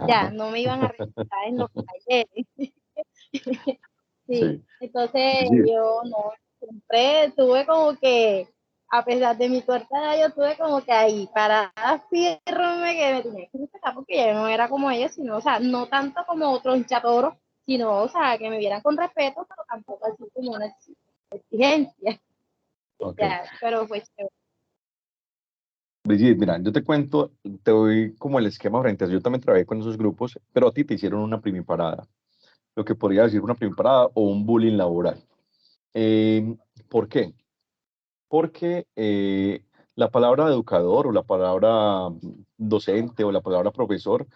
Ya, no me iban a respetar en los talleres. Sí, entonces yo no, siempre tuve como que a pesar de mi corta edad, yo tuve como que ahí parada firme que me tenía que respetar porque yo no era como ellos, sino, o sea, no tanto como otros hinchatoros, sino, o sea, que me vieran con respeto, pero tampoco así como una exigencia. Ok. Ya, pero fue chévere. Brigitte, mira, yo te cuento, te doy como el esquema frente a eso. Yo también trabajé con esos grupos, pero a ti te hicieron una primiparada, lo que podría decir una primiparada o un bullying laboral. ¿Por qué? Porque la palabra educador o la palabra docente o la palabra profesor,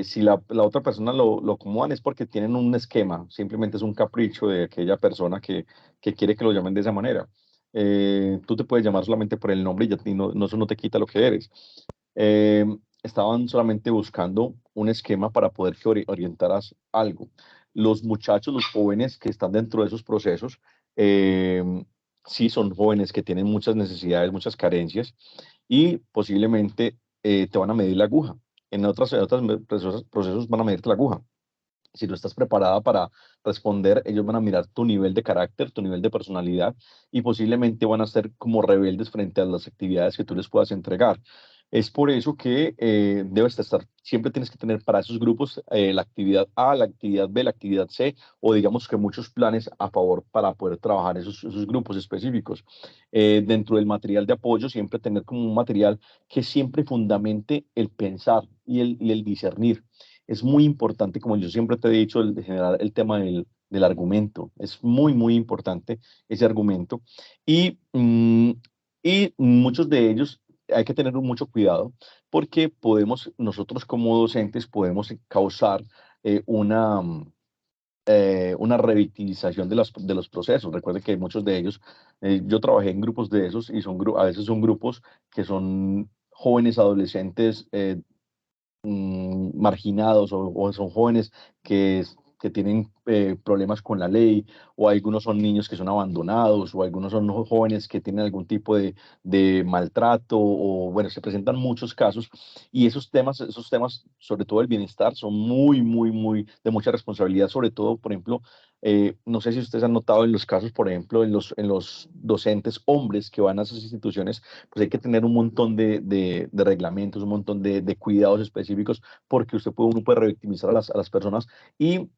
si la otra persona lo acomodan es porque tienen un esquema, simplemente es un capricho de aquella persona que quiere que lo llamen de esa manera. Tú te puedes llamar solamente por el nombre y no, eso no te quita lo que eres. Eh, Estaban solamente buscando un esquema para poder que orientaras algo. Los muchachos, los jóvenes que están dentro de esos procesos, eh, sí son jóvenes que tienen muchas necesidades, muchas carencias y posiblemente te van a medir la aguja. En otros procesos van a medirte la aguja. Si no estás preparada para responder, ellos van a mirar tu nivel de carácter, tu nivel de personalidad y posiblemente van a ser como rebeldes frente a las actividades que tú les puedas entregar. Es por eso que debes estar, siempre tienes que tener para esos grupos la actividad A, la actividad B, la actividad C, o digamos que muchos planes a favor para poder trabajar esos grupos específicos. Dentro del material de apoyo, siempre tener como un material que siempre fundamente el pensar y el discernir. Es muy importante, como yo siempre te he dicho, generar el tema del argumento. Es muy, muy importante ese argumento. Y, y muchos de ellos hay que tener mucho cuidado porque nosotros como docentes podemos causar una revictimización de los procesos. Recuerde que muchos de ellos, yo trabajé en grupos de esos y a veces son grupos que son jóvenes adolescentes marginados o son jóvenes que tienen problemas con la ley, o algunos son niños que son abandonados, o algunos son jóvenes que tienen algún tipo de maltrato, o bueno, se presentan muchos casos, y esos temas, sobre todo el bienestar, son muy, muy, muy de mucha responsabilidad, sobre todo, por ejemplo, no sé si ustedes han notado en los casos, por ejemplo, en los docentes hombres que van a esas instituciones, pues hay que tener un montón de reglamentos, un montón de cuidados específicos, porque uno puede revictimizar a las personas y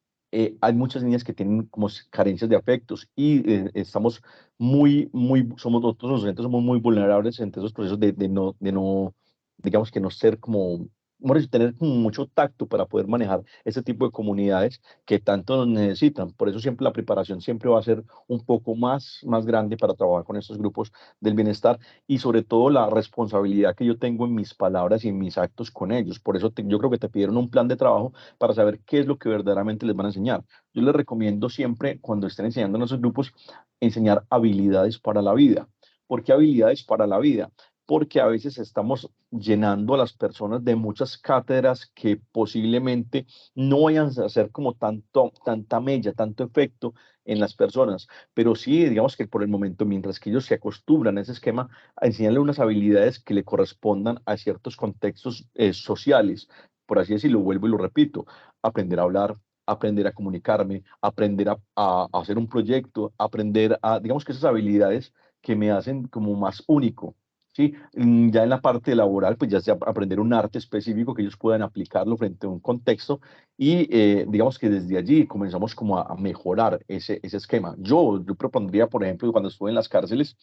hay muchas niñas que tienen como carencias de afectos y estamos nosotros los docentes somos muy vulnerables en esos procesos de no, digamos que no ser como, bueno, tener como mucho tacto para poder manejar ese tipo de comunidades que tanto nos necesitan. Por eso siempre la preparación siempre va a ser un poco más grande para trabajar con estos grupos del bienestar y sobre todo la responsabilidad que yo tengo en mis palabras y en mis actos con ellos. Por eso yo creo que te pidieron un plan de trabajo para saber qué es lo que verdaderamente les van a enseñar. Yo les recomiendo siempre, cuando estén enseñando en esos grupos, enseñar habilidades para la vida. ¿Por qué habilidades para la vida? Porque a veces estamos llenando a las personas de muchas cátedras que posiblemente no vayan a hacer como tanta mella, tanto efecto en las personas, pero sí, digamos que por el momento, mientras que ellos se acostumbran a ese esquema, a enseñarle unas habilidades que le correspondan a ciertos contextos sociales, por así decirlo, vuelvo y lo repito, aprender a hablar, aprender a comunicarme, aprender a hacer un proyecto, aprender digamos que esas habilidades que me hacen como más único. Sí, ya en la parte laboral, pues ya sea aprender un arte específico que ellos puedan aplicarlo frente a un contexto y digamos que desde allí comenzamos como a mejorar ese esquema. Yo propondría, por ejemplo, cuando estuve en las cárceles,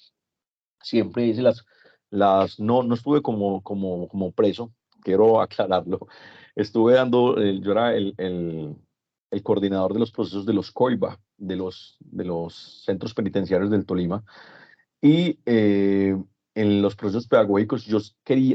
siempre hice no estuve como preso, quiero aclararlo. Estuve yo era el coordinador de los procesos de los COIBA, de los centros penitenciarios del Tolima, y en los procesos pedagógicos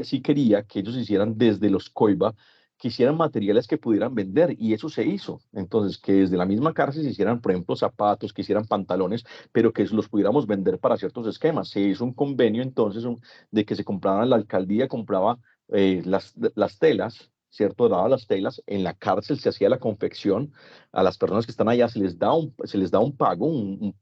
sí quería que ellos hicieran desde los COIBA, que hicieran materiales que pudieran vender, y eso se hizo. Entonces, que desde la misma cárcel se hicieran, por ejemplo, zapatos, que hicieran pantalones, pero que los pudiéramos vender para ciertos esquemas. Se hizo un convenio entonces de que se compraban, la alcaldía compraba las telas, ¿cierto? Daba las telas, en la cárcel se hacía la confección, a las personas que están allá se les da un pago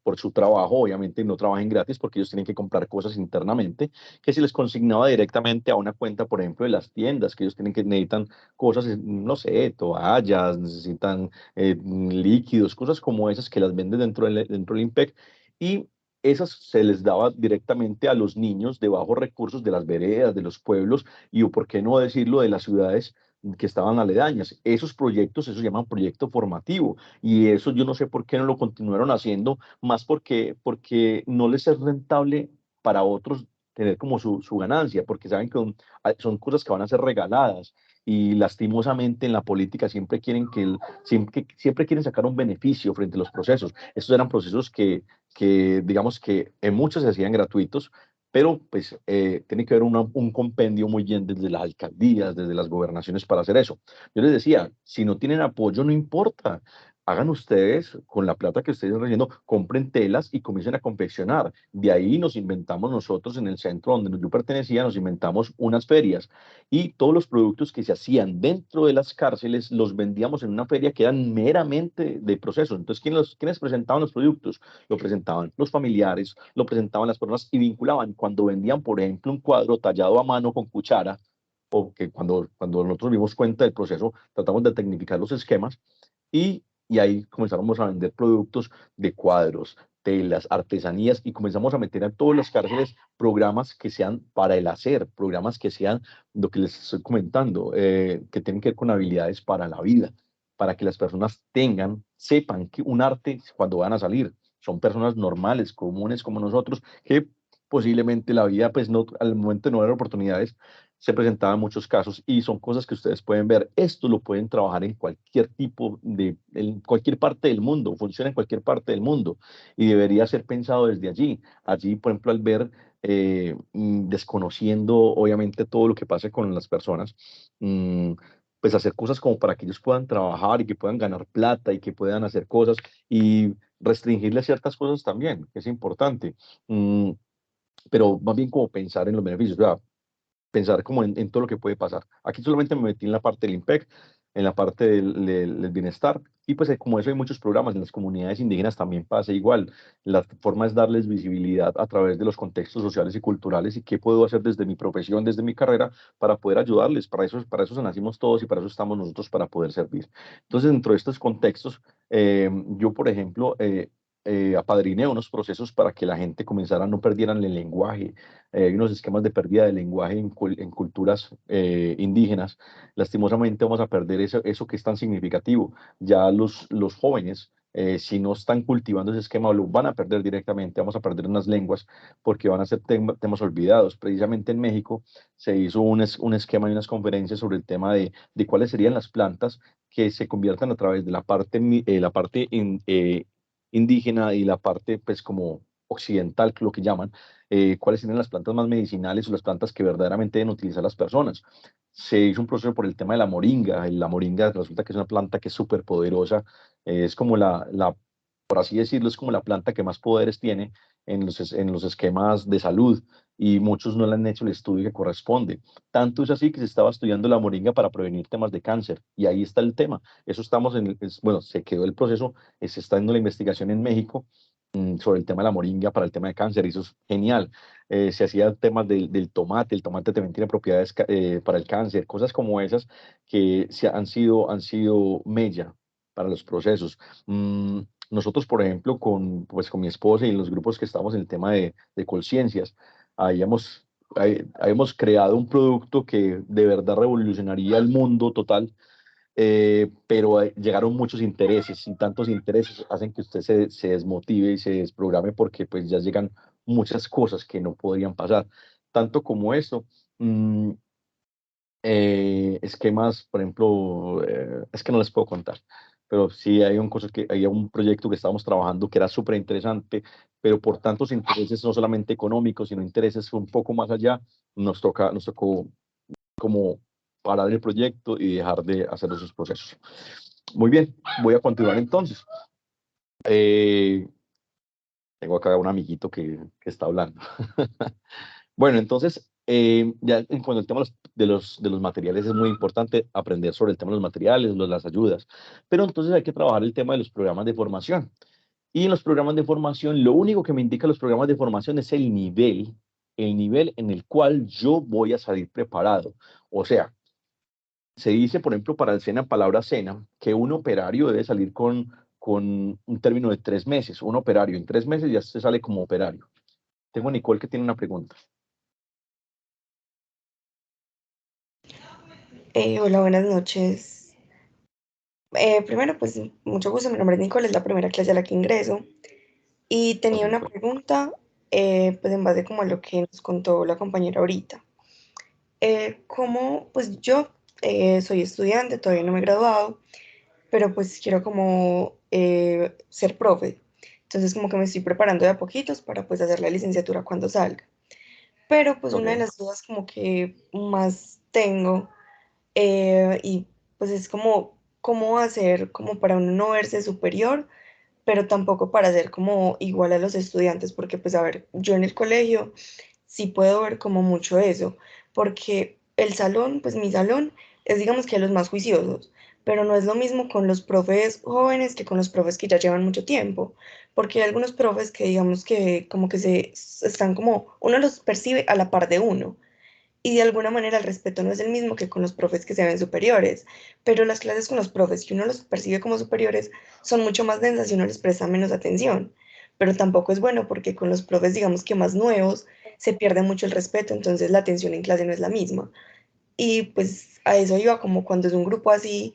por su trabajo, obviamente no trabajen gratis porque ellos tienen que comprar cosas internamente, que se les consignaba directamente a una cuenta, por ejemplo, de las tiendas, que ellos necesitan cosas, no sé, toallas, necesitan líquidos, cosas como esas que las venden dentro del IMPEC, y esas se les daba directamente a los niños de bajos recursos de las veredas, de los pueblos y, o por qué no decirlo, de las ciudades que estaban aledañas. Esos proyectos, eso se llama proyecto formativo y eso yo no sé por qué no lo continuaron haciendo, más porque no les es rentable para otros tener como su ganancia, porque saben que son cosas que van a ser regaladas y lastimosamente en la política siempre quieren siempre quieren sacar un beneficio frente a los procesos. Estos eran procesos que digamos que en muchos se hacían gratuitos, pero pues tiene que haber un compendio muy bien desde las alcaldías, desde las gobernaciones para hacer eso. Yo les decía, si no tienen apoyo, no importa. Hagan ustedes con la plata que ustedes están recibiendo, compren telas y comiencen a confeccionar. De ahí nos inventamos nosotros en el centro donde yo pertenecía, nos inventamos unas ferias y todos los productos que se hacían dentro de las cárceles los vendíamos en una feria que eran meramente de proceso. Entonces, ¿quiénes presentaban los productos? Lo presentaban los familiares, lo presentaban las personas y vinculaban. Cuando vendían, por ejemplo, un cuadro tallado a mano con cuchara, o que cuando nosotros dimos cuenta del proceso, tratamos de tecnificar los esquemas y ahí comenzamos a vender productos de cuadros, telas, artesanías y comenzamos a meter a todas las cárceles programas que sean para el hacer, programas que sean lo que les estoy comentando, que tienen que ver con habilidades para la vida, para que las personas sepan que un arte cuando van a salir son personas normales, comunes como nosotros, que posiblemente la vida, pues no, al momento de no haber oportunidades, se presentaban muchos casos y son cosas que ustedes pueden ver. Esto lo pueden trabajar en en cualquier parte del mundo, funciona en cualquier parte del mundo y debería ser pensado desde allí. Allí, por ejemplo, al ver, desconociendo obviamente todo lo que pasa con las personas, mm, pues hacer cosas como para que ellos puedan trabajar y que puedan ganar plata y que puedan hacer cosas y restringirles ciertas cosas también, que es importante. Mm, pero más bien como pensar en los beneficios. O sea, pensar como en todo lo que puede pasar. Aquí solamente me metí en la parte del IMPEC, en la parte del bienestar, y pues como eso hay muchos programas, en las comunidades indígenas también pasa igual. La forma es darles visibilidad a través de los contextos sociales y culturales y qué puedo hacer desde mi profesión, desde mi carrera, para poder ayudarles. Para eso nacimos todos y para eso estamos nosotros, para poder servir. Entonces, dentro de estos contextos, yo, por ejemplo, apadriné unos procesos para que la gente comenzara, no perdieran el lenguaje. Hay unos esquemas de pérdida de lenguaje en culturas indígenas. Lastimosamente vamos a perder eso que es tan significativo. Ya los jóvenes, si no están cultivando ese esquema, lo van a perder directamente. Vamos a perder unas lenguas porque van a ser temas olvidados. Precisamente en México se hizo un esquema y unas conferencias sobre el tema de cuáles serían las plantas que se conviertan a través de la parte indígena y la parte pues como occidental, lo que llaman, cuáles serían las plantas más medicinales o las plantas que verdaderamente deben utilizar las personas. Se hizo un proceso por el tema de la moringa. La moringa resulta que es una planta que es súper poderosa, es como por así decirlo, es como la planta que más poderes tiene en los esquemas de salud y muchos no le han hecho el estudio que corresponde. Tanto es así que se estaba estudiando la moringa para prevenir temas de cáncer y ahí está el tema. Eso estamos bueno, se quedó el proceso, se está haciendo la investigación en México sobre el tema de la moringa para el tema de cáncer, y eso es genial. Se hacía temas del tomate, el tomate también tiene propiedades para el cáncer, cosas como esas que han sido mella para los procesos. Nosotros, por ejemplo, pues, con mi esposa y los grupos que estamos en el tema de Colciencias, habíamos, habíamos creado un producto que de verdad revolucionaría el mundo total, pero llegaron muchos intereses y tantos intereses hacen que usted se desmotive y se desprograme porque pues ya llegan muchas cosas que no podrían pasar. Tanto como eso, mm, esquemas, por ejemplo, es que no les puedo contar, pero sí hay un proyecto que estábamos trabajando que era súper interesante, pero por tantos intereses, no solamente económicos, sino intereses un poco más allá, nos tocó como parar el proyecto y dejar de hacer esos procesos. Muy bien, voy a continuar entonces. Eh, Tengo acá un amiguito que está hablando. Bueno, entonces, ya en cuanto al tema de los materiales, es muy importante aprender sobre el tema de los materiales, las ayudas, pero entonces hay que trabajar el tema de los programas de formación. Y en los programas de formación, lo único que me indica los programas de formación es el nivel en el cual yo voy a salir preparado. O sea, se dice, por ejemplo, para el SENA, palabra SENA, que un operario debe salir con con un término de 3 meses, un operario. En 3 meses ya se sale como operario. Tengo a Nicole que tiene una pregunta. Hola, buenas noches. Primero, pues mucho gusto, mi nombre es Nicole, es la primera clase a la que ingreso y tenía una pregunta, pues en base como a lo que nos contó la compañera ahorita. ¿Cómo, pues yo soy estudiante, todavía no me he graduado, pero pues quiero como ser profe, entonces como que me estoy preparando de a poquitos para pues hacer la licenciatura cuando salga. Pero pues una de las dudas como que más tengo y pues es como cómo hacer como para uno no verse superior, pero tampoco para ser como igual a los estudiantes, porque pues a ver, yo en el colegio sí puedo ver como mucho eso, porque el salón, pues mi salón es digamos que de los más juiciosos, pero no es lo mismo con los profes jóvenes que con los profes que ya llevan mucho tiempo, porque hay algunos profes que digamos que como que se están como, uno los percibe a la par de uno y de alguna manera el respeto no es el mismo que con los profes que se ven superiores, pero las clases con los profes que uno los percibe como superiores son mucho más densas y uno les presta menos atención, pero tampoco es bueno porque con los profes digamos que más nuevos se pierde mucho el respeto, entonces la atención en clase no es la misma. Y pues a eso iba como cuando es un grupo así,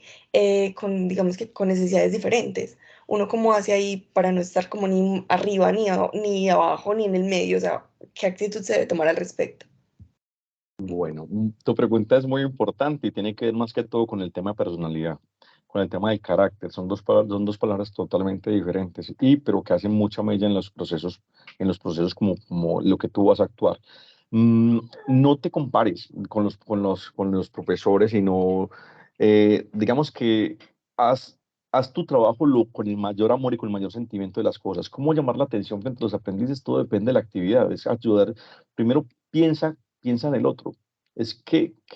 con digamos que con necesidades diferentes. Uno como hace ahí para no estar como ni arriba, ni abajo, ni en el medio, o sea, ¿qué actitud se debe tomar al respecto? Bueno, tu pregunta es muy importante y tiene que ver más que todo con el tema de personalidad, con el tema del carácter. Son dos palabras totalmente diferentes, pero que hacen mucha mella en los procesos como lo que tú vas a actuar. No te compares con los profesores, sino digamos que haz, haz tu trabajo con el mayor amor y con el mayor sentimiento de las cosas. ¿Cómo llamar la atención frente a los aprendices? Todo depende de la actividad. Es ayudar. Primero, piensa en el otro.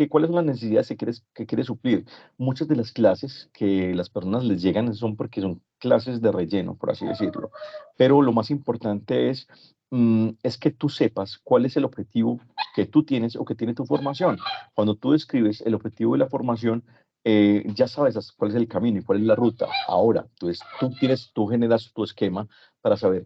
¿Cuáles son las necesidades que quieres suplir? Muchas de las clases que las personas les llegan son porque son clases de relleno, por así decirlo. Pero lo más importante es que tú sepas cuál es el objetivo que tú tienes o que tiene tu formación. Cuando tú describes el objetivo de la formación, ya sabes cuál es el camino y cuál es la ruta. Ahora, tú generas tu esquema para saber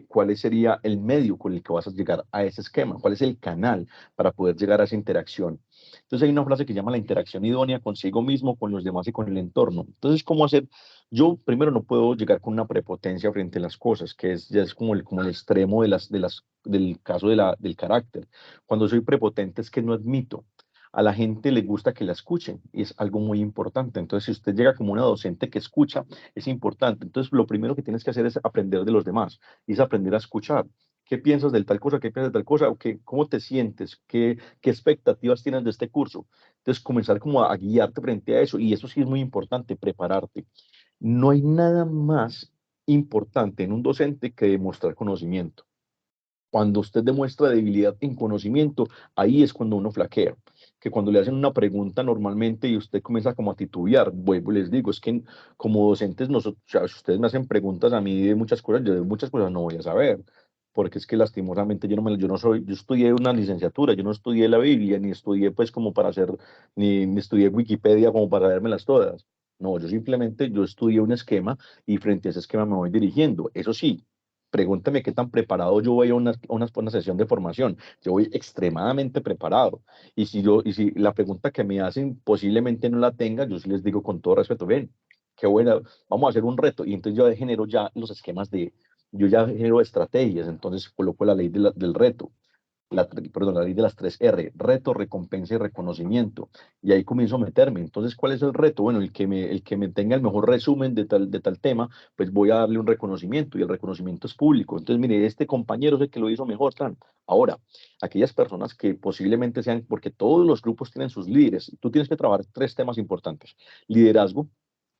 cuál sería el medio con el que vas a llegar a ese esquema, cuál es el canal para poder llegar a esa interacción. Entonces hay una frase que llama la interacción idónea consigo mismo, con los demás y con el entorno. Entonces, ¿cómo hacer? Yo primero no puedo llegar con una prepotencia frente a las cosas, ya es como el extremo del caso del carácter. Cuando soy prepotente es que no admito. A la gente le gusta que la escuchen y es algo muy importante. Entonces, si usted llega como una docente que escucha, es importante. Entonces, lo primero que tienes que hacer es aprender de los demás y es aprender a escuchar. ¿Qué piensas de tal cosa? ¿Qué piensas de tal cosa? ¿Cómo te sientes? ¿Qué expectativas tienes de este curso? Entonces, comenzar como a guiarte frente a eso. Y eso sí es muy importante, prepararte. No hay nada más importante en un docente que demostrar conocimiento. Cuando usted demuestra debilidad en conocimiento, ahí es cuando uno flaquea. Que cuando le hacen una pregunta normalmente y usted comienza como a titubear, vuelvo y les digo, es que como docentes, nosotros, o sea, si ustedes me hacen preguntas a mí de muchas cosas, yo de muchas cosas no voy a saber, porque es que lastimosamente yo estudié una licenciatura, yo no estudié la Biblia, ni estudié pues como para hacer, ni estudié Wikipedia como para vermelas todas. No, yo estudié un esquema y frente a ese esquema me voy dirigiendo. Eso sí, pregúntame qué tan preparado yo voy a una sesión de formación. Yo voy extremadamente preparado. Y si la pregunta que me hacen posiblemente no la tenga, yo sí les digo con todo respeto, ven, qué buena, vamos a hacer un reto. Y entonces yo genero ya los esquemas yo ya genero estrategias, entonces coloco la ley del reto. La ley de las 3 R, reto, recompensa y reconocimiento. Y ahí comienzo a meterme. Entonces, ¿cuál es el reto? Bueno, el que me tenga el mejor resumen de tal tema, pues voy a darle un reconocimiento y el reconocimiento es público. Entonces, mire, este compañero es el que lo hizo mejor. Tan. Ahora, aquellas personas que posiblemente sean, porque todos los grupos tienen sus líderes, tú tienes que trabajar 3 temas importantes. Liderazgo.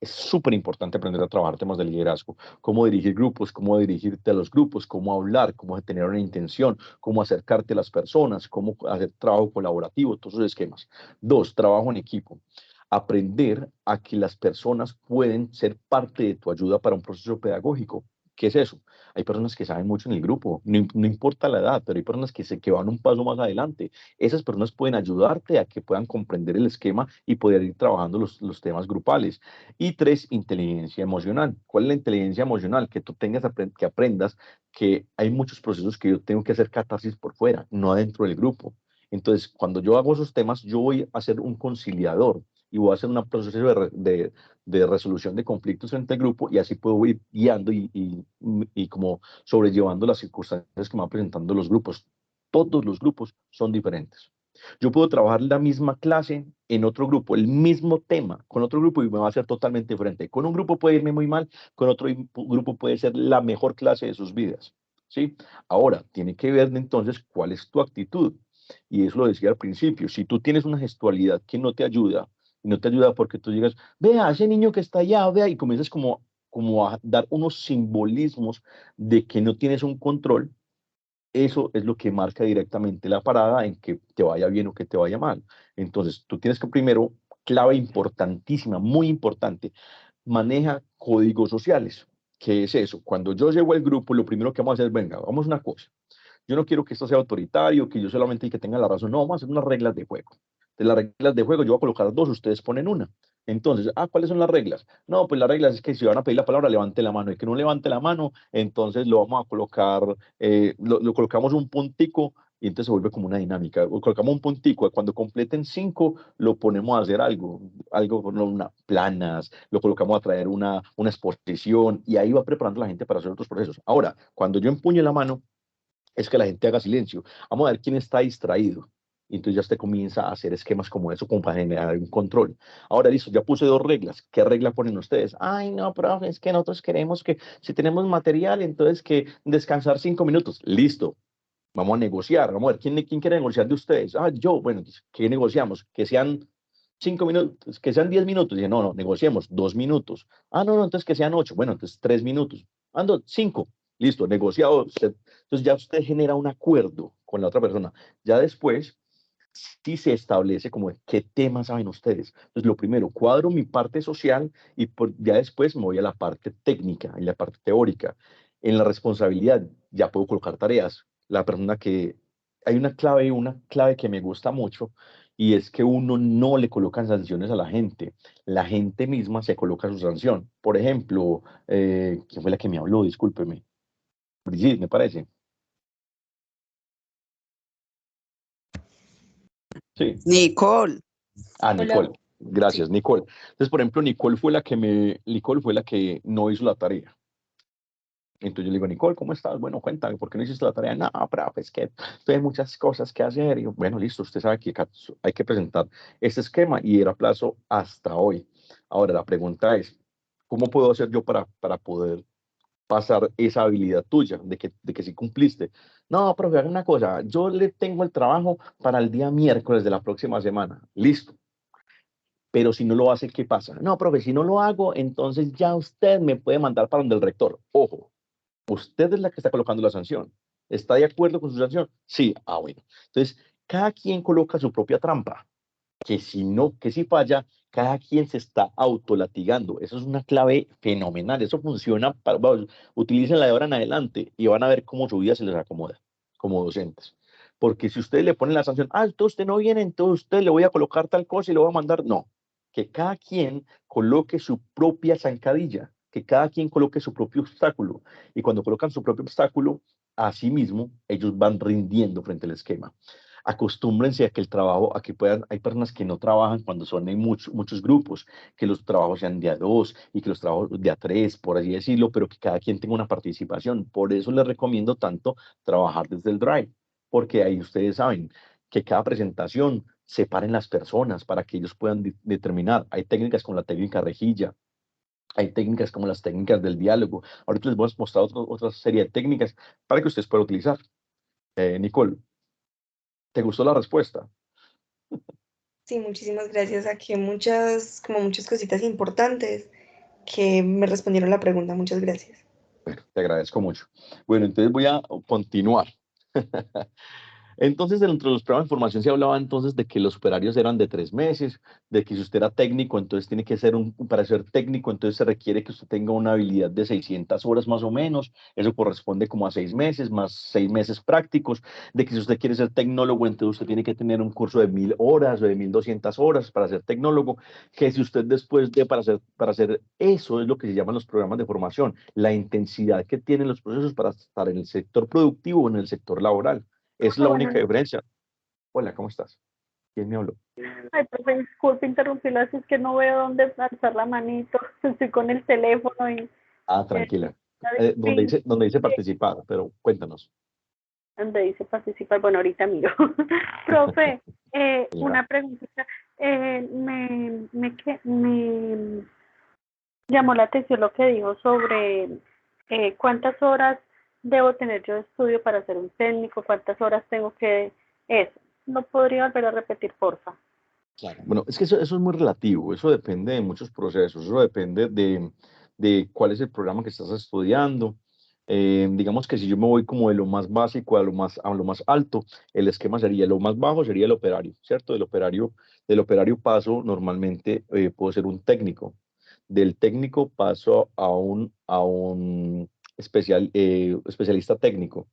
Es súper importante aprender a trabajar temas de liderazgo, cómo dirigir grupos, cómo dirigirte a los grupos, cómo hablar, cómo tener una intención, cómo acercarte a las personas, cómo hacer trabajo colaborativo, todos esos esquemas. 2, trabajo en equipo. Aprender a que las personas pueden ser parte de tu ayuda para un proceso pedagógico. ¿Qué es eso? Hay personas que saben mucho en el grupo, no importa la edad, pero hay personas que van un paso más adelante. Esas personas pueden ayudarte a que puedan comprender el esquema y poder ir trabajando los temas grupales. Y 3, inteligencia emocional. ¿Cuál es la inteligencia emocional? Que tú que aprendas que hay muchos procesos que yo tengo que hacer catarsis por fuera, no adentro del grupo. Entonces, cuando yo hago esos temas, yo voy a ser un conciliador y voy a hacer un proceso de resolución de conflictos entre el grupo, y así puedo ir guiando y como sobrellevando las circunstancias que me van presentando los grupos. Todos los grupos son diferentes. Yo puedo trabajar la misma clase en otro grupo, el mismo tema con otro grupo, y me va a ser totalmente diferente. Con un grupo puede irme muy mal, con otro grupo puede ser la mejor clase de sus vidas, ¿sí? Ahora, tiene que ver entonces cuál es tu actitud. Y eso lo decía al principio. Si tú tienes una gestualidad que no te ayuda, y no te ayuda porque tú llegas, vea, ese niño que está allá, vea, y comienzas como a dar unos simbolismos de que no tienes un control, eso es lo que marca directamente la parada en que te vaya bien o que te vaya mal. Entonces, tú tienes que primero, clave importantísima, muy importante, maneja códigos sociales. ¿Qué es eso? Cuando yo llego al grupo, lo primero que vamos a hacer es, venga, vamos a una cosa. Yo no quiero que esto sea autoritario, que yo solamente el que tenga la razón. No, vamos a hacer unas reglas de juego. De las reglas de juego yo voy a colocar 2, ustedes ponen una. Entonces, ¿cuáles son las reglas? No, pues las reglas es que si van a pedir la palabra, levante la mano. Y que no levante la mano, entonces lo vamos a colocar, lo colocamos un puntico, y entonces se vuelve como una dinámica. O colocamos un puntico, cuando completen 5, lo ponemos a hacer algo, no, planas, lo colocamos a traer una exposición, y ahí va preparando la gente para hacer otros procesos. Ahora, cuando yo empuñe la mano, es que la gente haga silencio. Vamos a ver quién está distraído. Y entonces ya usted comienza a hacer esquemas como eso, como para generar un control. Ahora, listo, ya puse 2 reglas. ¿Qué regla ponen ustedes? Ay, no, profe, es que nosotros queremos que si tenemos material, entonces que descansar 5 minutos. Listo. Vamos a negociar. Vamos a ver, ¿quién quiere negociar de ustedes? Yo, bueno, ¿qué negociamos? Que sean 5 minutos, que sean 10 minutos. Dije, no, negociemos 2 minutos. No, entonces que sean 8. Bueno, entonces 3 minutos. Ando, 5. Listo, negociado. Entonces ya usted genera un acuerdo con la otra persona. Ya después, sí se establece como qué temas saben ustedes. Entonces, lo primero, cuadro mi parte social, y ya después me voy a la parte técnica y la parte teórica. En la responsabilidad ya puedo colocar tareas. La persona que... Hay una clave que me gusta mucho, y es que uno no le coloca sanciones a la gente misma se coloca su sanción. Por ejemplo, ¿quién fue la que me habló? Discúlpeme. Brigitte, me parece. Sí. Nicole. Nicole. Gracias, sí. Nicole. Entonces, por ejemplo, Nicole fue la que no hizo la tarea. Entonces yo le digo, Nicole, ¿cómo estás? Bueno, cuéntame, ¿por qué no hiciste la tarea? No, pero es que hay muchas cosas que hacer. Y yo, bueno, listo, usted sabe que hay que presentar este esquema, y era plazo hasta hoy. Ahora, la pregunta es, ¿cómo puedo hacer yo para poder pasar esa habilidad tuya de que sí cumpliste? No, profe, haga una cosa, yo le tengo el trabajo para el día miércoles de la próxima semana. Listo. Pero si no lo hace, ¿qué pasa? No, profe, si no lo hago, entonces ya usted me puede mandar para donde el rector. Ojo, usted es la que está colocando la sanción. ¿Está de acuerdo con su sanción? Sí. Bueno. Entonces, cada quien coloca su propia trampa, que si falla, cada quien se está autolatigando. Eso es una clave fenomenal. Eso funciona utilícenla de ahora en adelante y van a ver cómo su vida se les acomoda como docentes. Porque si ustedes le ponen la sanción, entonces usted no viene, entonces usted le voy a colocar tal cosa y lo voy a mandar. No, que cada quien coloque su propia zancadilla, que cada quien coloque su propio obstáculo. Y cuando colocan su propio obstáculo, así mismo ellos van rindiendo frente al esquema. Acostúmbrense a que hay personas que no trabajan cuando son en muchos grupos, que los trabajos sean de a 2 y que los trabajos de a 3, por así decirlo, pero que cada quien tenga una participación. Por eso les recomiendo tanto trabajar desde el Drive, porque ahí ustedes saben que cada presentación separen las personas para que ellos puedan determinar. Hay técnicas como la técnica rejilla, hay técnicas como las técnicas del diálogo. Ahorita les voy a mostrar otra serie de técnicas para que ustedes puedan utilizar. Nicole, ¿te gustó la respuesta? Sí, muchísimas gracias. Aquí muchas cositas importantes que me respondieron la pregunta. Muchas gracias. Bueno, te agradezco mucho. Bueno, entonces voy a continuar. Entonces, dentro de los programas de formación se hablaba entonces de que los operarios eran de 3 meses, de que si usted era técnico, entonces tiene que ser para ser técnico, entonces se requiere que usted tenga una habilidad de 600 horas más o menos, eso corresponde como a 6 meses, más 6 meses prácticos, de que si usted quiere ser tecnólogo, entonces usted tiene que tener un curso de 1000 horas o de 1200 horas para ser tecnólogo, que si usted después de, para hacer eso es lo que se llaman los programas de formación, la intensidad que tienen los procesos para estar en el sector productivo o en el sector laboral. Es la única diferencia. Hola, ¿cómo estás? ¿Quién me habló? Ay, profe, disculpe interrumpirla, si es que no veo dónde alzar la manito, estoy con el teléfono y... Tranquila. Donde dice participar, pero cuéntanos. Donde dice participar, bueno, ahorita miro. Profe, una preguntita, me llamó la atención lo que dijo sobre cuántas horas debo tener yo de estudio para ser un técnico, cuántas horas tengo que... Eso, ¿no podría volver a repetir, porfa? Claro. Bueno, es que eso es muy relativo, eso depende de muchos procesos, eso depende de cuál es el programa que estás estudiando. Digamos que si yo me voy como de lo más básico a lo más alto, el esquema sería, lo más bajo sería el operario, ¿cierto? Del operario paso normalmente, puedo ser un técnico. Del técnico paso a un especialista técnico.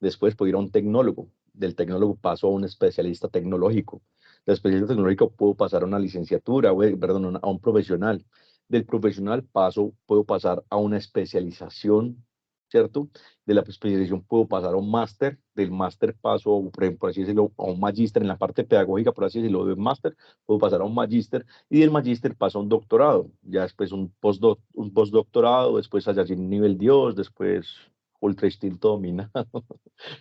Después puedo ir a un tecnólogo. Del tecnólogo paso a un especialista tecnológico. Del especialista tecnológico puedo pasar a una licenciatura, perdón, a un profesional. Del profesional puedo pasar a una especialización, ¿cierto? De la especialización puedo pasar a un máster, del máster paso, por así decirlo, a un magíster en la parte pedagógica, por así decirlo, del máster puedo pasar a un magíster y del magíster paso a un doctorado, ya después un postdoctorado, después allá sin nivel Dios, después ultra instinto dominado,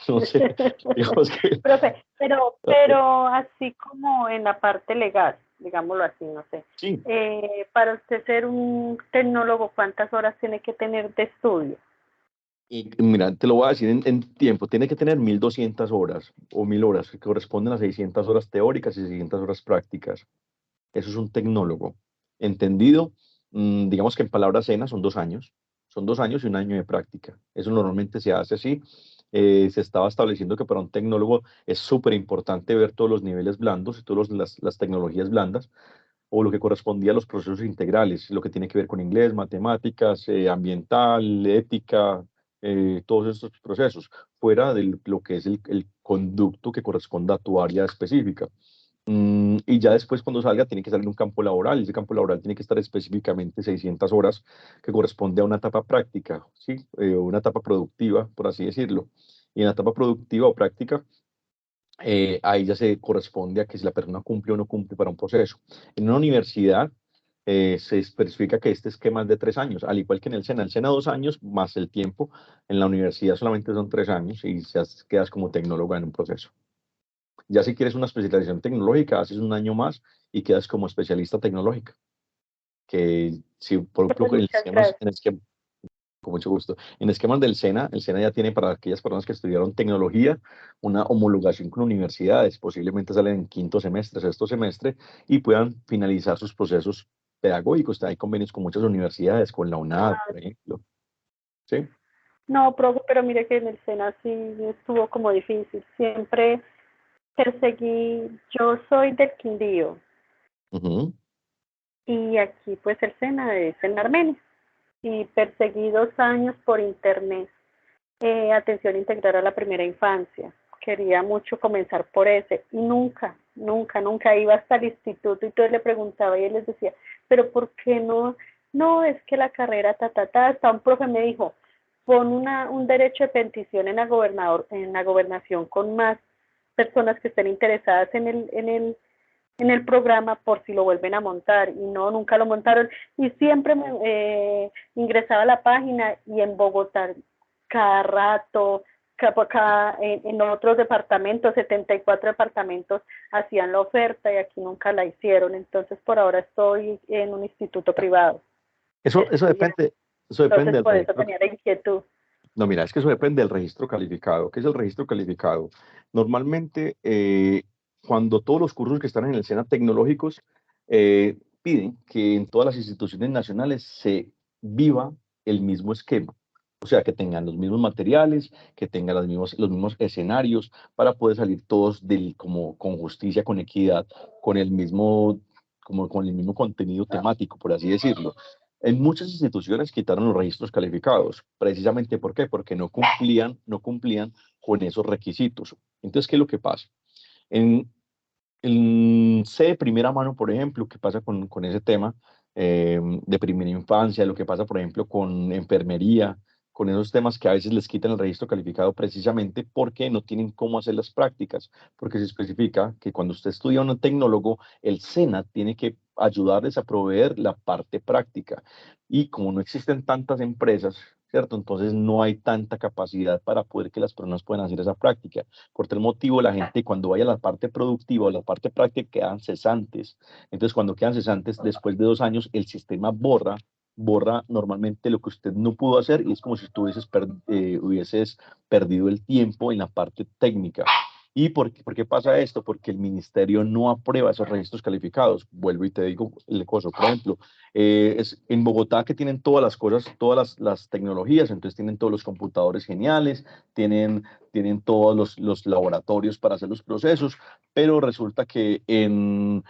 no sé, digamos que... Profe, pero así como en la parte legal, digámoslo así, no sé. Sí. Para usted ser un tecnólogo, ¿cuántas horas tiene que tener de estudio? Y mira, te lo voy a decir en tiempo, tiene que tener 1200 horas o 1000 horas, que corresponden a 600 horas teóricas y 600 horas prácticas. Eso es un tecnólogo. Entendido, digamos que en palabras cenas son 2 años. Son 2 años y 1 año de práctica. Eso normalmente se hace así. Se estaba estableciendo que para un tecnólogo es súper importante ver todos los niveles blandos y todas las tecnologías blandas, o lo que correspondía a los procesos integrales, lo que tiene que ver con inglés, matemáticas, ambiental, ética, todos estos procesos, fuera de lo que es el conducto que corresponda a tu área específica. Y ya después cuando salga tiene que salir un campo laboral, ese campo laboral tiene que estar específicamente 600 horas, que corresponde a una etapa práctica, ¿sí? Una etapa productiva, por así decirlo. Y en la etapa productiva o práctica, ahí ya se corresponde a que si la persona cumple o no cumple para un proceso. En una universidad se especifica que este esquema es de 3 años, al igual que en el SENA 2 años más el tiempo, en la universidad solamente son 3 años y quedas como tecnóloga en un proceso. Ya si quieres una especialización tecnológica, haces 1 año más y quedas como especialista tecnológica. Que si, por ejemplo, con mucho gusto. En esquemas del SENA, el SENA ya tiene para aquellas personas que estudiaron tecnología una homologación con universidades, posiblemente salen en quinto semestre, sexto semestre, y puedan finalizar sus procesos pedagógicos. Hay convenios con muchas universidades, con la UNAD, por ejemplo. ¿Sí? No, profe, pero mire que en el SENA sí estuvo como difícil. Siempre perseguí, yo soy del Quindío. Y aquí pues el SENA es en Armenia. Y perseguí 2 años por internet atención integral a la primera infancia. Quería mucho comenzar por ese y nunca iba hasta el instituto y todo le preguntaba y él les decía, pero ¿por qué no? No, es que la carrera hasta un profe me dijo, pon un derecho de petición en la gobernación con más personas que estén interesadas en el programa por si lo vuelven a montar, y no, nunca lo montaron, y siempre me ingresaba a la página y en Bogotá cada rato, en otros departamentos, 74 departamentos hacían la oferta y aquí nunca la hicieron, entonces por ahora estoy en un instituto privado. Eso depende del por eso tenía la inquietud. No, mira, es que eso depende del registro calificado. ¿Qué es el registro calificado? Normalmente, cuando todos los cursos que están en el SENA tecnológicos piden que en todas las instituciones nacionales se viva el mismo esquema. O sea, que tengan los mismos materiales, que tengan los mismos escenarios para poder salir todos como, con justicia, con equidad, con el mismo, como, con el mismo contenido temático, por así decirlo. En muchas instituciones quitaron los registros calificados, precisamente ¿por qué? Porque no cumplían con esos requisitos. Entonces, ¿qué es lo que pasa? Sé de primera mano, por ejemplo, qué pasa con ese tema de primera infancia, lo que pasa, por ejemplo, con enfermería, con esos temas que a veces les quitan el registro calificado precisamente porque no tienen cómo hacer las prácticas, porque se especifica que cuando usted estudia un tecnólogo, el SENA tiene que ayudarles a proveer la parte práctica. Y como no existen tantas empresas, ¿cierto? Entonces no hay tanta capacidad para poder que las personas puedan hacer esa práctica. Por tal motivo, la gente cuando vaya a la parte productiva o la parte práctica quedan cesantes. Entonces, cuando quedan cesantes, después de 2 años, el sistema borra normalmente lo que usted no pudo hacer y es como si tú hubieses perdido el tiempo en la parte técnica. ¿Y por qué pasa esto? Porque el ministerio no aprueba esos registros calificados. Vuelvo y te digo el coso. Por ejemplo, es en Bogotá que tienen todas las cosas, todas las tecnologías, entonces tienen todos los computadores geniales, tienen todos los laboratorios para hacer los procesos, pero resulta que en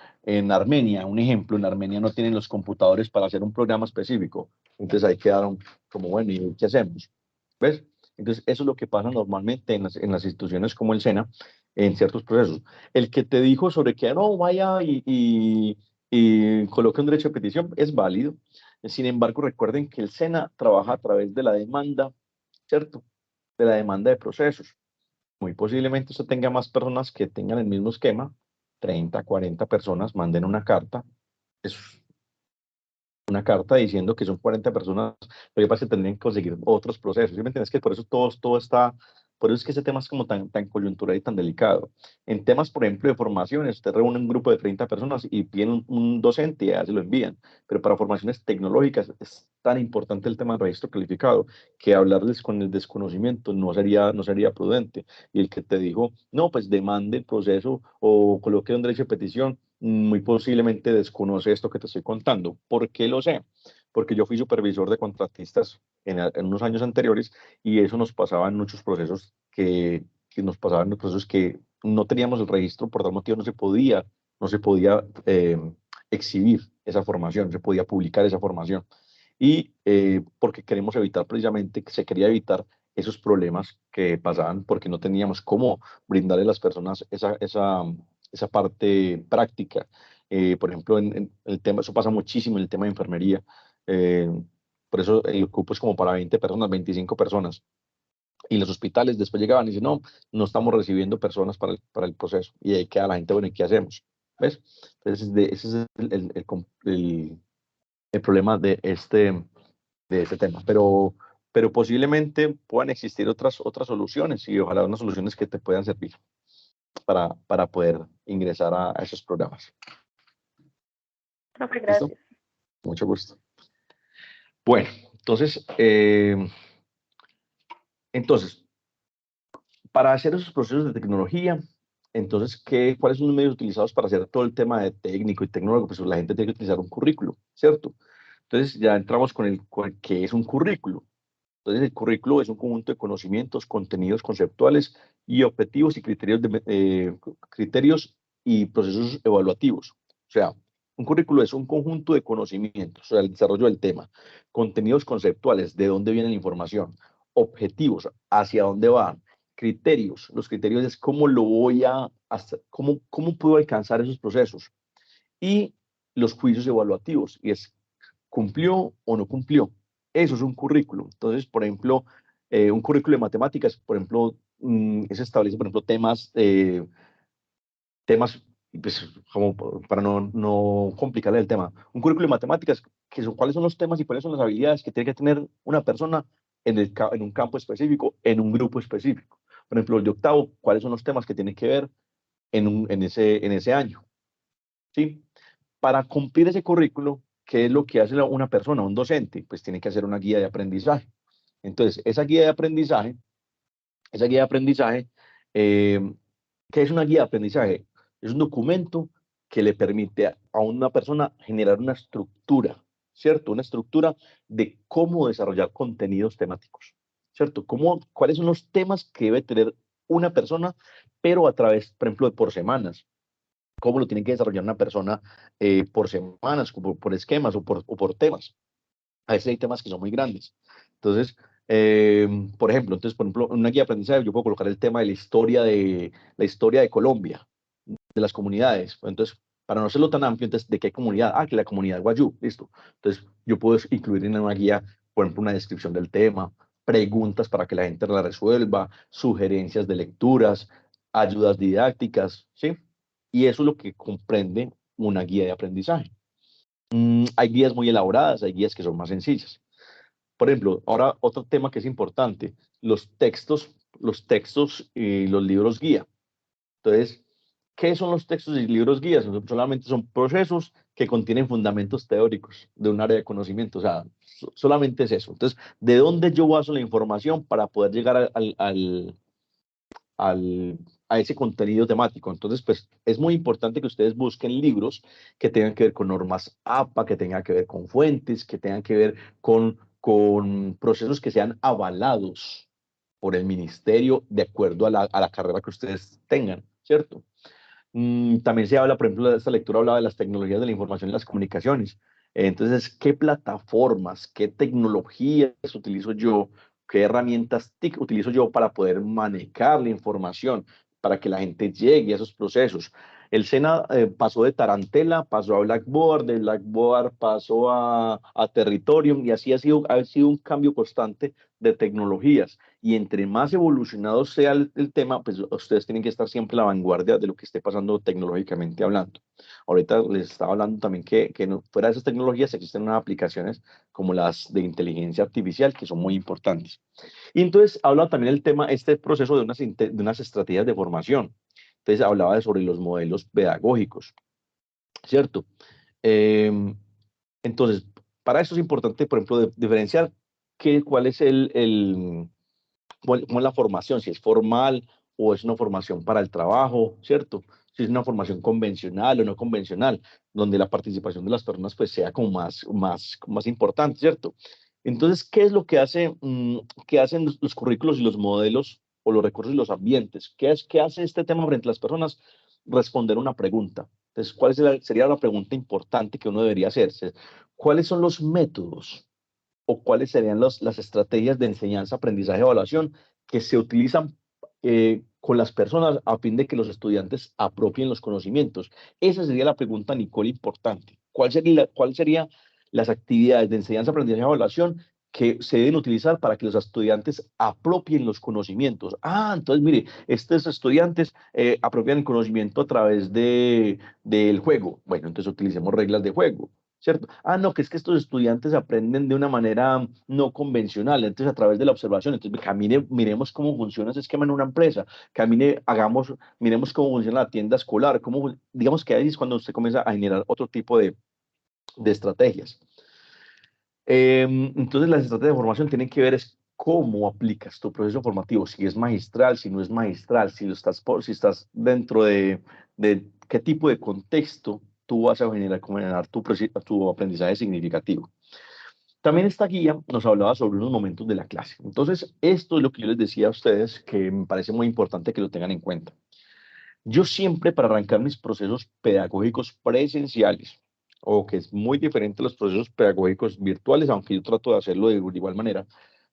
Armenia, un ejemplo, en Armenia no tienen los computadores para hacer un programa específico. Entonces ahí quedaron como, bueno, ¿y qué hacemos? ¿Ves? Entonces eso es lo que pasa normalmente en las instituciones como el SENA, en ciertos procesos. El que te dijo sobre que no vaya y coloque un derecho de petición es válido. Sin embargo, recuerden que el SENA trabaja a través de la demanda, ¿cierto? De la demanda de procesos. Muy posiblemente usted tenga más personas que tengan el mismo esquema, 30, 40 personas, manden una carta. Es una carta diciendo que son 40 personas, pero yo pasa que tendrían que conseguir otros procesos. ¿Sí me entiendes? Que por eso todo está, por eso es que ese tema es como tan coyuntural y tan delicado. En temas, por ejemplo, de formaciones, usted reúne un grupo de 30 personas y piden un docente y ya se lo envían. Pero para formaciones tecnológicas es tan importante el tema del registro calificado que hablarles con el desconocimiento no sería prudente. Y el que te dijo, no, pues demande el proceso o coloque un derecho de petición, muy posiblemente desconoce esto que te estoy contando. ¿Por qué lo sé? Porque yo fui supervisor de contratistas en unos años anteriores y eso nos pasaba en muchos procesos que nos pasaban en los procesos que no teníamos el registro, por tal motivo no se podía exhibir esa formación, no se podía publicar esa formación. Y porque queremos evitar precisamente, que se quería evitar esos problemas que pasaban porque no teníamos cómo brindarle a las personas esa parte práctica. Por ejemplo, en el tema, eso pasa muchísimo en el tema de enfermería. eh, por eso el cupo es como para 20 personas, 25 personas. Y los hospitales después llegaban y dicen, no, no estamos recibiendo personas para el proceso. Y ahí queda la gente, bueno, ¿y qué hacemos? ¿Ves? Entonces, ese es el problema de este tema. Pero posiblemente puedan existir otras soluciones y ojalá unas soluciones que te puedan servir para poder ingresar a esos programas. Profe, ¿Listo? gracias. Mucho gusto. Bueno, entonces, para hacer esos procesos de tecnología, entonces, ¿cuáles son los medios utilizados para hacer todo el tema de técnico y tecnólogo? Pues la gente tiene que utilizar un currículo, ¿cierto? Entonces ya entramos con qué es un currículo. Entonces, el currículo es un conjunto de conocimientos, contenidos conceptuales y objetivos y criterios y procesos evaluativos. O sea, un currículo es un conjunto de conocimientos, o sea, el desarrollo del tema, contenidos conceptuales, de dónde viene la información, objetivos, hacia dónde van, criterios. Los criterios es cómo cómo puedo alcanzar esos procesos. Y los juicios evaluativos, y es cumplió o no cumplió. Eso es un currículo. Entonces, por ejemplo, un currículo de matemáticas, por ejemplo, se establece, por ejemplo, temas, pues, como para no complicarle el tema. Un currículo de matemáticas, cuáles son los temas y cuáles son las habilidades que tiene que tener una persona en un campo específico, en un grupo específico. Por ejemplo, el de octavo, cuáles son los temas que tiene que ver en ese año. ¿Sí? Para cumplir ese currículo, ¿qué es lo que hace una persona, un docente? Pues tiene que hacer una guía de aprendizaje. Entonces, esa guía de aprendizaje, eh, ¿qué es una guía de aprendizaje? Es un documento que le permite a una persona generar una estructura, ¿cierto? Una estructura de cómo desarrollar contenidos temáticos. ¿cierto? ¿Cuáles son los temas que debe tener una persona, pero a través, por ejemplo, de por semanas? ¿Cómo lo tiene que desarrollar una persona por semanas, por esquemas o por temas? A veces hay temas que son muy grandes. Entonces, por ejemplo, en una guía de aprendizaje yo puedo colocar el tema de la historia de Colombia, de las comunidades. Entonces, para no hacerlo tan amplio, entonces, ¿de qué comunidad? Ah, que la comunidad Guayú, listo. Entonces, yo puedo incluir en una guía, por ejemplo, una descripción del tema, preguntas para que la gente la resuelva, sugerencias de lecturas, ayudas didácticas, ¿sí? Y eso es lo que comprende una guía de aprendizaje. Hay guías muy elaboradas, hay guías que son más sencillas. Por ejemplo, ahora otro tema que es importante, los textos y los libros guía. Entonces, ¿qué son los textos y libros guías? Solamente son procesos que contienen fundamentos teóricos de un área de conocimiento, o sea, solamente es eso. Entonces, ¿de dónde yo baso la información para poder llegar a ese contenido temático? Entonces, pues es muy importante que ustedes busquen libros que tengan que ver con normas APA, que tengan que ver con fuentes, que tengan que ver con procesos que sean avalados por el ministerio de acuerdo a la carrera que ustedes tengan, ¿cierto? También se habla, por ejemplo, de esta lectura hablaba de las tecnologías de la información y las comunicaciones. Entonces, ¿qué plataformas, qué tecnologías utilizo yo? ¿Qué herramientas TIC utilizo yo para poder manejar la información, para que la gente llegue a esos procesos? El SENA pasó de Tarantela, pasó a Blackboard, de Blackboard pasó a Territorium, y así ha sido un cambio constante de tecnologías. Y entre más evolucionado sea el tema, pues ustedes tienen que estar siempre a la vanguardia de lo que esté pasando tecnológicamente hablando. Ahorita les estaba hablando también que fuera de esas tecnologías existen unas aplicaciones como las de inteligencia artificial que son muy importantes. Y entonces habla también el tema, este proceso de unas estrategias de formación. Entonces hablaba sobre los modelos pedagógicos, ¿cierto? Entonces, para eso es importante, por ejemplo, diferenciar cuál es cómo es la formación, si es formal o es una formación para el trabajo, ¿cierto? Si es una formación convencional o no convencional, donde la participación de las personas pues sea como más importante, ¿cierto? Entonces, ¿qué es lo que qué hacen los currículos y los modelos o los recursos y los ambientes? ¿Qué hace este tema frente a las personas? Responder una pregunta. Entonces, ¿cuál sería la pregunta importante que uno debería hacerse? ¿Cuáles son los métodos o cuáles serían las estrategias de enseñanza, aprendizaje, evaluación que se utilizan con las personas a fin de que los estudiantes apropien los conocimientos? Esa sería la pregunta, Nicole, importante. ¿Cuál serían las actividades de enseñanza, aprendizaje, evaluación que se deben utilizar para que los estudiantes apropien los conocimientos? Ah, entonces, mire, estos estudiantes apropian el conocimiento a través del juego. Bueno, entonces utilicemos reglas de juego, ¿cierto? Ah, no, que es que estos estudiantes aprenden de una manera no convencional, entonces a través de la observación, entonces miremos cómo funciona ese esquema en una empresa, miremos cómo funciona la tienda escolar, digamos que ahí es cuando usted comienza a generar otro tipo de estrategias. Entonces las estrategias de formación tienen que ver es cómo aplicas tu proceso formativo, si es magistral, si no es magistral, si estás dentro de qué tipo de contexto tú vas a generar tu aprendizaje significativo. También esta guía nos hablaba sobre unos momentos de la clase. Entonces, esto es lo que yo les decía a ustedes, que me parece muy importante que lo tengan en cuenta. Yo siempre, para arrancar mis procesos pedagógicos presenciales, o que es muy diferente a los procesos pedagógicos virtuales, aunque yo trato de hacerlo de igual manera,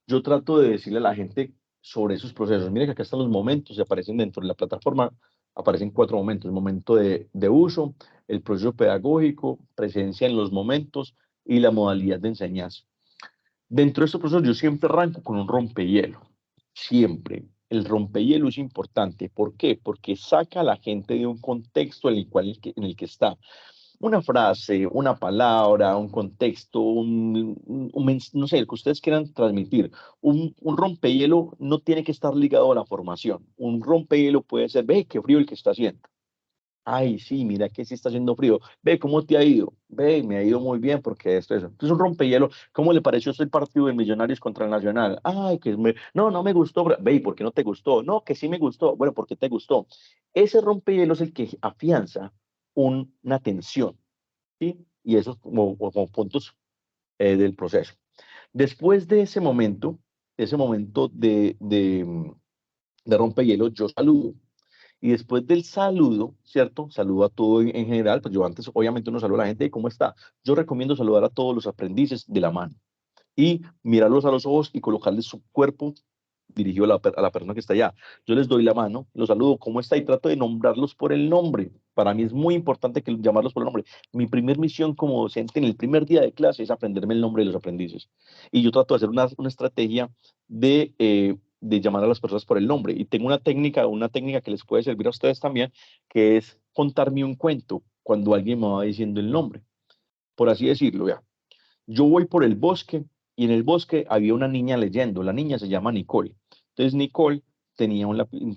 yo trato de decirle a la gente sobre esos procesos. Mire que acá están los momentos, se aparecen dentro de la plataforma, aparecen 4 momentos: el momento de uso, el proceso pedagógico, presencia en los momentos y la modalidad de enseñanza. Dentro de estos procesos yo siempre arranco con un rompehielo, siempre. El rompehielo es importante. ¿Por qué? Porque saca a la gente de un contexto en el que está. Una frase, una palabra, un contexto, no sé, el que ustedes quieran transmitir. Un rompehielo no tiene que estar ligado a la formación. Un rompehielo puede ser, ve, qué frío el que está haciendo. Ay, sí, mira que sí está haciendo frío. Ve, ¿cómo te ha ido? Ve, me ha ido muy bien porque esto, eso. Entonces, un rompehielo, ¿cómo le pareció el partido de Millonarios contra el Nacional? Ay, no me gustó. Ve, ¿y por qué no te gustó? No, que sí me gustó. Bueno, ¿por qué te gustó? Ese rompehielo es el que afianza una tensión, ¿sí? Y esos como puntos del proceso. Después de ese momento, ese momento de rompehielo, yo saludo. Y después del saludo, ¿cierto? Saludo a todo en general, pues yo antes obviamente uno saluda a la gente, ¿cómo está? Yo recomiendo saludar a todos los aprendices de la mano y mirarlos a los ojos y colocarles su cuerpo dirigido a la persona que está allá. Yo les doy la mano, los saludo, ¿cómo está? Y trato de nombrarlos por el nombre. Para mí es muy importante que llamarlos por el nombre. Mi primer misión como docente en el primer día de clase es aprenderme el nombre de los aprendices. Y yo trato de hacer una estrategia de llamar a las personas por el nombre. Y tengo una técnica que les puede servir a ustedes también, que es contarme un cuento cuando alguien me va diciendo el nombre. Por así decirlo, vea. Yo voy por el bosque y en el bosque había una niña leyendo. La niña se llama Nicole. Entonces Nicole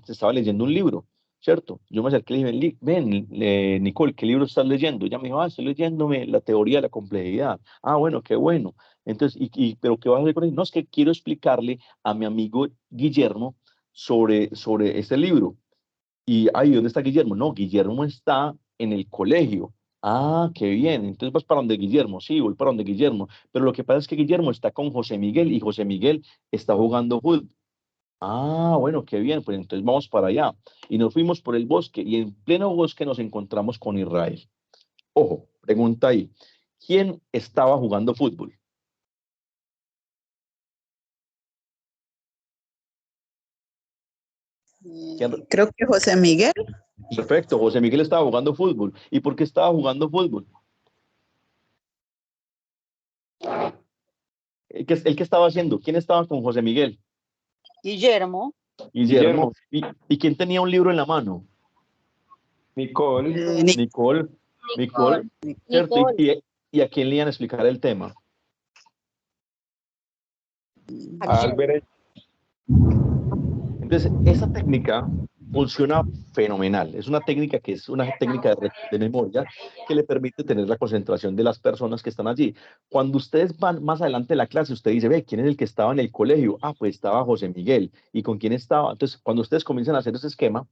estaba leyendo un libro, ¿cierto? Yo me acerqué y le dije, ven, Nicole, ¿qué libro estás leyendo? Ella me dijo, estoy leyéndome la teoría de la complejidad. Bueno, qué bueno. Entonces, ¿pero qué vas a hacer con él? No, es que quiero explicarle a mi amigo Guillermo sobre este libro. ¿Dónde está Guillermo? No, Guillermo está en el colegio. Qué bien. Entonces vas para donde Guillermo. Sí, voy para donde Guillermo. Pero lo que pasa es que Guillermo está con José Miguel y José Miguel está jugando fútbol. Bueno, qué bien. Pues entonces vamos para allá. Y nos fuimos por el bosque y en pleno bosque nos encontramos con Israel. Ojo, pregunta ahí. ¿Quién estaba jugando fútbol? Creo que José Miguel. Perfecto, José Miguel estaba jugando fútbol. ¿Y por qué estaba jugando fútbol? ¿El que estaba haciendo? ¿Quién estaba con José Miguel? Guillermo. Guillermo. ¿Y quién tenía un libro en la mano? Nicole. Nicole. ¿Cierto? ¿Y a quién le iban a explicar el tema? Albert. Entonces, esa técnica funciona fenomenal. Es una técnica que es una técnica de memoria que le permite tener la concentración de las personas que están allí. Cuando ustedes van más adelante en la clase, usted dice, ve, ¿quién es el que estaba en el colegio? Pues estaba José Miguel. ¿Y con quién estaba? Entonces, cuando ustedes comienzan a hacer ese esquema,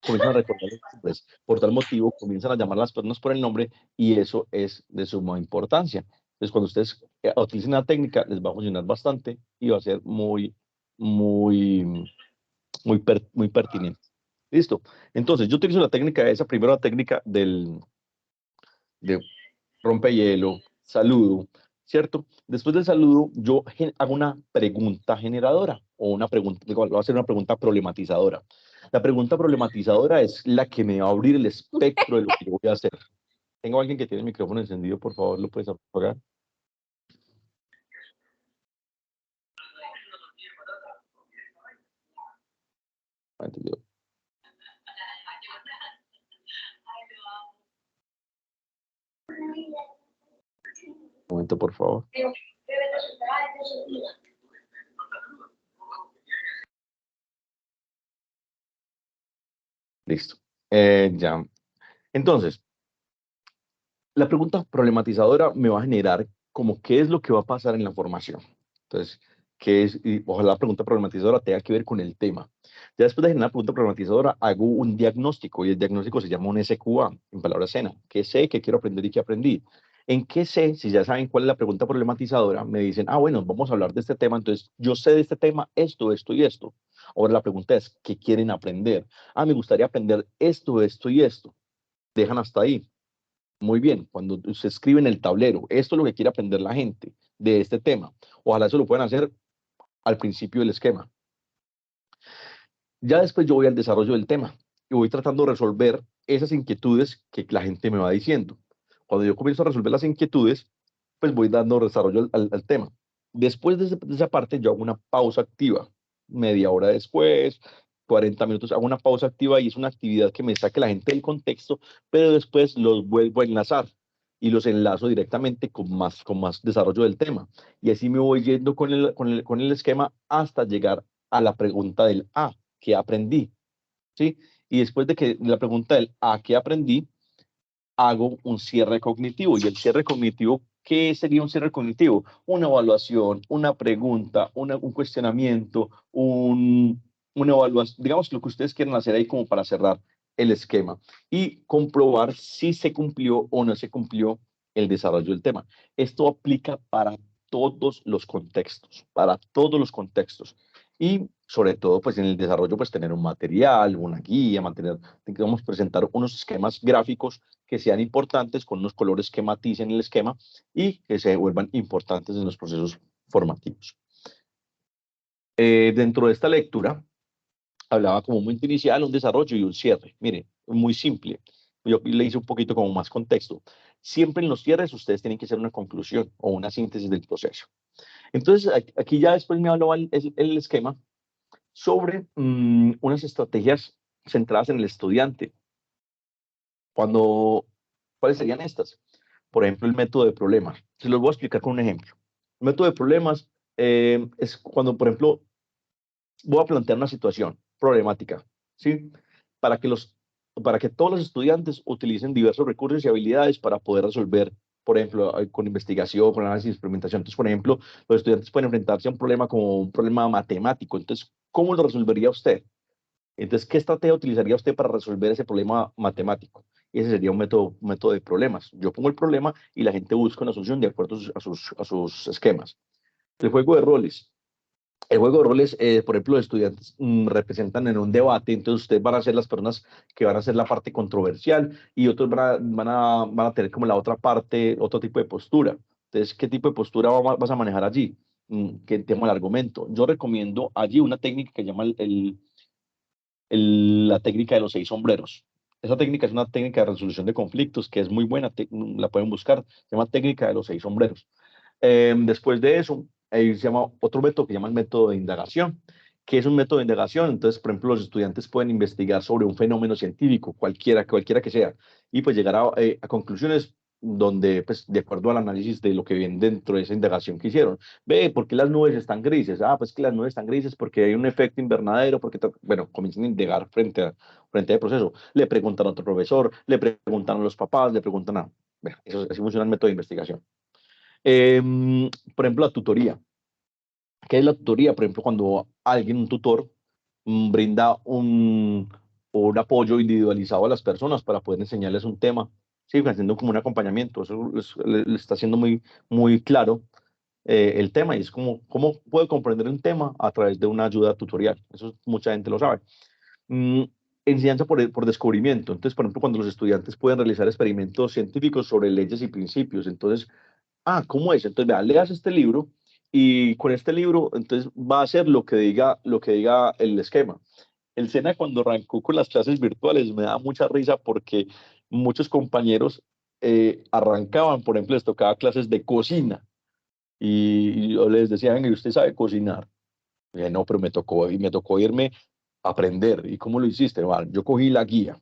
comienzan a recordar los nombres. Por tal motivo, comienzan a llamar a las personas por el nombre y eso es de suma importancia. Entonces, cuando ustedes utilicen la técnica, les va a funcionar bastante y va a ser muy pertinente. Listo. Entonces, yo utilizo la técnica esa, primero la técnica de rompehielo, saludo, ¿cierto? Después del saludo, yo hago una pregunta generadora o una pregunta, voy a hacer una pregunta problematizadora. La pregunta problematizadora es la que me va a abrir el espectro de lo que yo voy a hacer. Tengo alguien que tiene el micrófono encendido, por favor, ¿lo puedes apagar? Un momento, por favor. Listo. Ya. Entonces, la pregunta problematizadora me va a generar como qué es lo que va a pasar en la formación. Entonces, y ojalá la pregunta problematizadora tenga que ver con el tema. Ya después de generar la pregunta problematizadora, hago un diagnóstico y el diagnóstico se llama un SQA, en palabras cena. ¿Qué sé, qué quiero aprender y qué aprendí? ¿En qué sé? Si ya saben cuál es la pregunta problematizadora, me dicen, bueno, vamos a hablar de este tema, entonces yo sé de este tema esto, esto y esto. Ahora la pregunta es, ¿qué quieren aprender? Me gustaría aprender esto, esto y esto. Dejan hasta ahí. Muy bien, cuando se escribe en el tablero, esto es lo que quiere aprender la gente de este tema. Ojalá eso lo puedan hacer al principio del esquema. Ya después yo voy al desarrollo del tema y voy tratando de resolver esas inquietudes que la gente me va diciendo. Cuando yo comienzo a resolver las inquietudes, pues voy dando desarrollo al tema. Después de esa parte, yo hago una pausa activa. Media hora después, 40 minutos, hago una pausa activa y es una actividad que me saque la gente del contexto, pero después los vuelvo a enlazar y los enlazo directamente con más desarrollo del tema. Y así me voy yendo con el esquema hasta llegar a la pregunta del ¿qué aprendí? ¿Sí? Y después de que la pregunta del ¿qué aprendí? Hago un cierre cognitivo. Y el cierre cognitivo, ¿qué sería un cierre cognitivo? Una evaluación, una pregunta, un cuestionamiento, una evaluación, digamos lo que ustedes quieran hacer ahí como para cerrar el esquema y comprobar si se cumplió o no se cumplió el desarrollo del tema. Esto aplica para todos los contextos, para todos los contextos. Y sobre todo, pues en el desarrollo, pues tener un material, una guía, digamos, presentar unos esquemas gráficos que sean importantes, con unos colores que maticen el esquema y que se vuelvan importantes en los procesos formativos. Dentro de esta lectura, hablaba como un momento inicial, un desarrollo y un cierre. Mire, muy simple. Yo le hice un poquito como más contexto. Siempre en los cierres ustedes tienen que hacer una conclusión o una síntesis del proceso. Entonces, aquí ya después me habló el esquema sobre unas estrategias centradas en el estudiante. ¿Cuáles serían estas? Por ejemplo, el método de problemas. Se los voy a explicar con un ejemplo. El método de problemas es cuando, por ejemplo, voy a plantear una situación problemática, ¿sí? Para que todos los estudiantes utilicen diversos recursos y habilidades para poder resolver, por ejemplo, con investigación, con análisis y experimentación. Entonces, por ejemplo, los estudiantes pueden enfrentarse a un problema como un problema matemático. Entonces, ¿cómo lo resolvería usted? Entonces, ¿qué estrategia utilizaría usted para resolver ese problema matemático? Y ese sería un método de problemas. Yo pongo el problema y la gente busca una solución de acuerdo a sus esquemas. El juego de roles. El juego de roles, por ejemplo, los estudiantes representan en un debate, entonces ustedes van a ser las personas que van a hacer la parte controversial y otros van a tener como la otra parte, otro tipo de postura. Entonces, ¿qué tipo de postura vas a manejar allí? ¿Qué tema del argumento? Yo recomiendo allí una técnica que se llama la técnica de los 6 sombreros. Esa técnica es una técnica de resolución de conflictos que es muy buena, la pueden buscar, se llama técnica de los 6 sombreros. Después de eso, se llama otro método que se llama el método de indagación. ¿Qué es un método de indagación? Entonces, por ejemplo, los estudiantes pueden investigar sobre un fenómeno científico, cualquiera que sea, y pues llegar a conclusiones donde, pues, de acuerdo al análisis de lo que viene dentro de esa indagación que hicieron. Ve, ¿por qué las nubes están grises? Ah, pues que las nubes están grises porque hay un efecto invernadero, bueno, comienzan a indagar frente al proceso. Le preguntan a otro profesor, le preguntan a los papás, le preguntan a... Bueno, así funciona el método de investigación. Por ejemplo, la tutoría. ¿Qué es la tutoría? Por ejemplo, cuando un tutor, brinda un apoyo individualizado a las personas para poder enseñarles un tema, sí, haciendo como un acompañamiento. Eso le está haciendo muy, muy claro el tema y es como, ¿cómo puede comprender un tema a través de una ayuda tutorial? Eso mucha gente lo sabe. Mm, Enseñanza por descubrimiento. Entonces, por ejemplo, cuando los estudiantes pueden realizar experimentos científicos sobre leyes y principios. Entonces, ¿cómo es? Entonces, vea, leas este libro y con este libro, entonces va a hacer lo que diga el esquema. El SENA, cuando arrancó con las clases virtuales, me da mucha risa porque muchos compañeros arrancaban, por ejemplo, les tocaba clases de cocina y yo les decía, venga, ¿y usted sabe cocinar? Y dije, no, pero me tocó irme a aprender. ¿Y cómo lo hiciste? Bueno, yo cogí la guía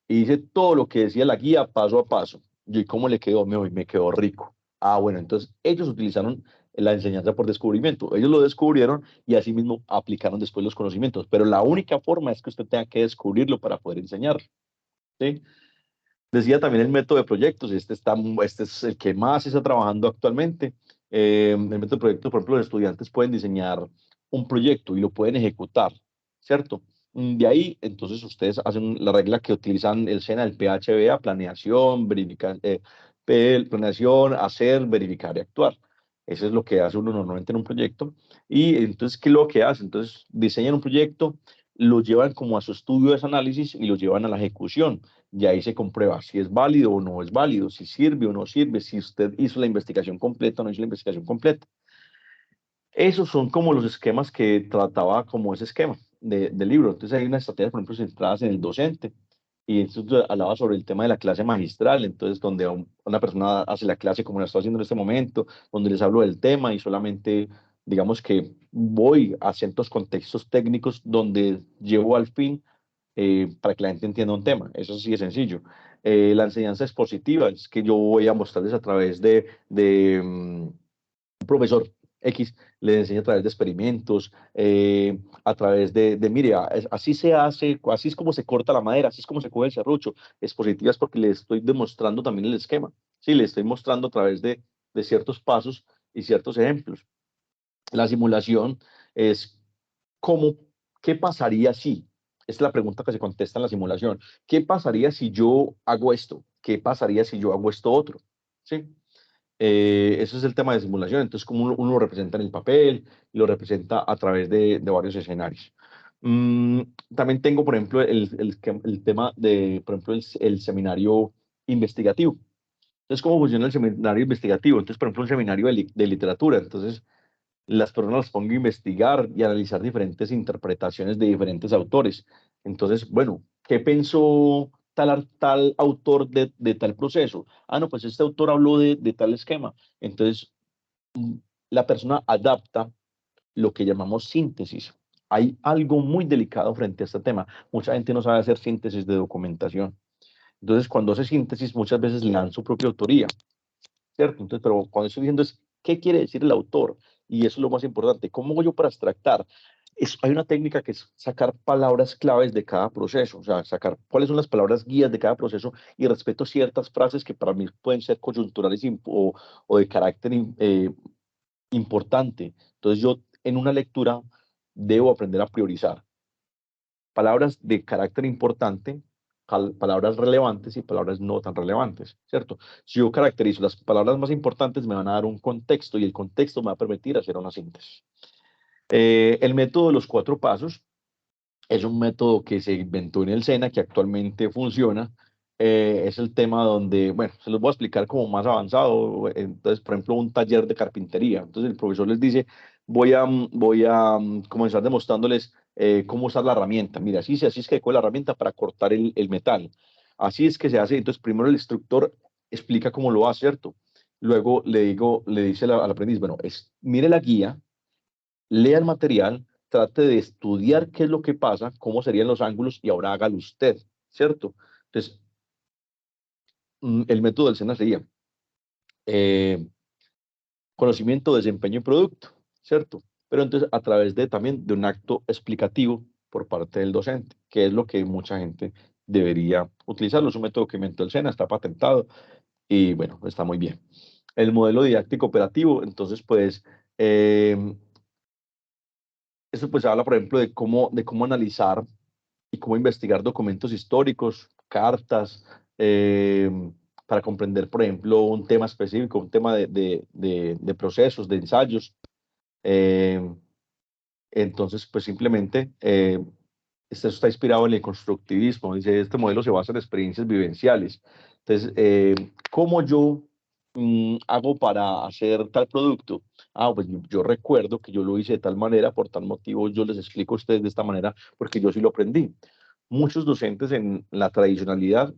y hice todo lo que decía la guía paso a paso. ¿Y cómo le quedó? Me quedó rico. Bueno, entonces ellos utilizaron la enseñanza por descubrimiento. Ellos lo descubrieron y así mismo aplicaron después los conocimientos. Pero la única forma es que usted tenga que descubrirlo para poder enseñar. ¿Sí? Decía también el método de proyectos. Este es el que más se está trabajando actualmente. El método de proyectos, por ejemplo, los estudiantes pueden diseñar un proyecto y lo pueden ejecutar, ¿cierto? De ahí, entonces, ustedes hacen la regla que utilizan el SENA, el PHBA, planeación, planeación, hacer, verificar y actuar. Eso es lo que hace uno normalmente en un proyecto. Y entonces, ¿qué es lo que hace? Entonces, diseñan un proyecto, lo llevan como a su estudio de ese análisis y lo llevan a la ejecución. Y ahí se comprueba si es válido o no es válido, si sirve o no sirve, si usted hizo la investigación completa o no hizo la investigación completa. Esos son como los esquemas que trataba como ese esquema del libro. Entonces hay unas estrategias, por ejemplo, centradas en el docente. Y entonces hablaba sobre el tema de la clase magistral, entonces donde una persona hace la clase como la estoy haciendo en este momento, donde les hablo del tema y solamente, digamos que voy a ciertos contextos técnicos donde llevo al fin para que la gente entienda un tema. Eso sí es sencillo. La enseñanza expositiva es que yo voy a mostrarles a través de un profesor X le enseña a través de experimentos, a través mire, así se hace, así es como se corta la madera, así es como se coge el serrucho. Expositivas porque le estoy demostrando también el esquema. Sí, le estoy mostrando a través de ciertos pasos y ciertos ejemplos. La simulación es cómo, ¿qué pasaría si? Esta es la pregunta que se contesta en la simulación. ¿Qué pasaría si yo hago esto? ¿Qué pasaría si yo hago esto otro? ¿Sí? Eso es el tema de simulación. Entonces, como uno lo representa en el papel, lo representa a través de varios escenarios. También tengo, por ejemplo, el tema de, por ejemplo, el seminario investigativo. Entonces, ¿cómo funciona el seminario investigativo? Entonces, por ejemplo, un seminario de literatura. Entonces, las personas las pongo a investigar y analizar diferentes interpretaciones de diferentes autores. Entonces, bueno, ¿qué pensó tal autor de tal proceso? Ah, no, pues este autor habló de tal esquema. Entonces, mm, la persona adapta lo que llamamos síntesis. Hay algo muy delicado frente a este tema. Mucha gente no sabe hacer síntesis de documentación. Entonces, cuando hace síntesis, muchas veces le dan su propia autoría, ¿cierto? Entonces, pero cuando estoy diciendo es, ¿qué quiere decir el autor? Y eso es lo más importante. ¿Cómo hago yo para extractar? Hay una técnica que es sacar palabras claves de cada proceso, o sea, sacar cuáles son las palabras guías de cada proceso y respeto ciertas frases que para mí pueden ser coyunturales o de carácter importante. Entonces yo en una lectura debo aprender a priorizar palabras de carácter importante, palabras relevantes y palabras no tan relevantes, ¿cierto? Si yo caracterizo las palabras más importantes, me van a dar un contexto y el contexto me va a permitir hacer una síntesis. El método de los 4 pasos es un método que se inventó en el SENA, que actualmente funciona. Es el tema donde, bueno, se los voy a explicar como más avanzado. Entonces, por ejemplo, un taller de carpintería. Entonces, el profesor les dice, voy a comenzar demostrándoles cómo usar la herramienta. Mira, así es que coge la herramienta para cortar el metal. Así es que se hace. Entonces, primero el instructor explica cómo lo hace, ¿cierto? Luego le dice al aprendiz, bueno, mire la guía, lea el material, trate de estudiar qué es lo que pasa, cómo serían los ángulos y ahora hágalo usted, ¿cierto? Entonces, el método del SENA sería eh, conocimiento, desempeño y producto, ¿cierto? Pero entonces a través también de un acto explicativo por parte del docente, que es lo que mucha gente debería utilizarlo. Es un método que inventó el SENA, está patentado y bueno, está muy bien. El modelo didáctico operativo, entonces pues eso pues habla, por ejemplo, de cómo analizar y cómo investigar documentos históricos, cartas, para comprender, por ejemplo, un tema específico, un tema de procesos, de ensayos. Eh, entonces, pues simplemente, esto está inspirado en el constructivismo. Dice, este modelo se basa en experiencias vivenciales. Entonces, ¿cómo yo hago para hacer tal producto? Ah, pues yo recuerdo que yo lo hice de tal manera, por tal motivo yo les explico a ustedes de esta manera, porque yo sí lo aprendí. Muchos docentes en la tradicionalidad,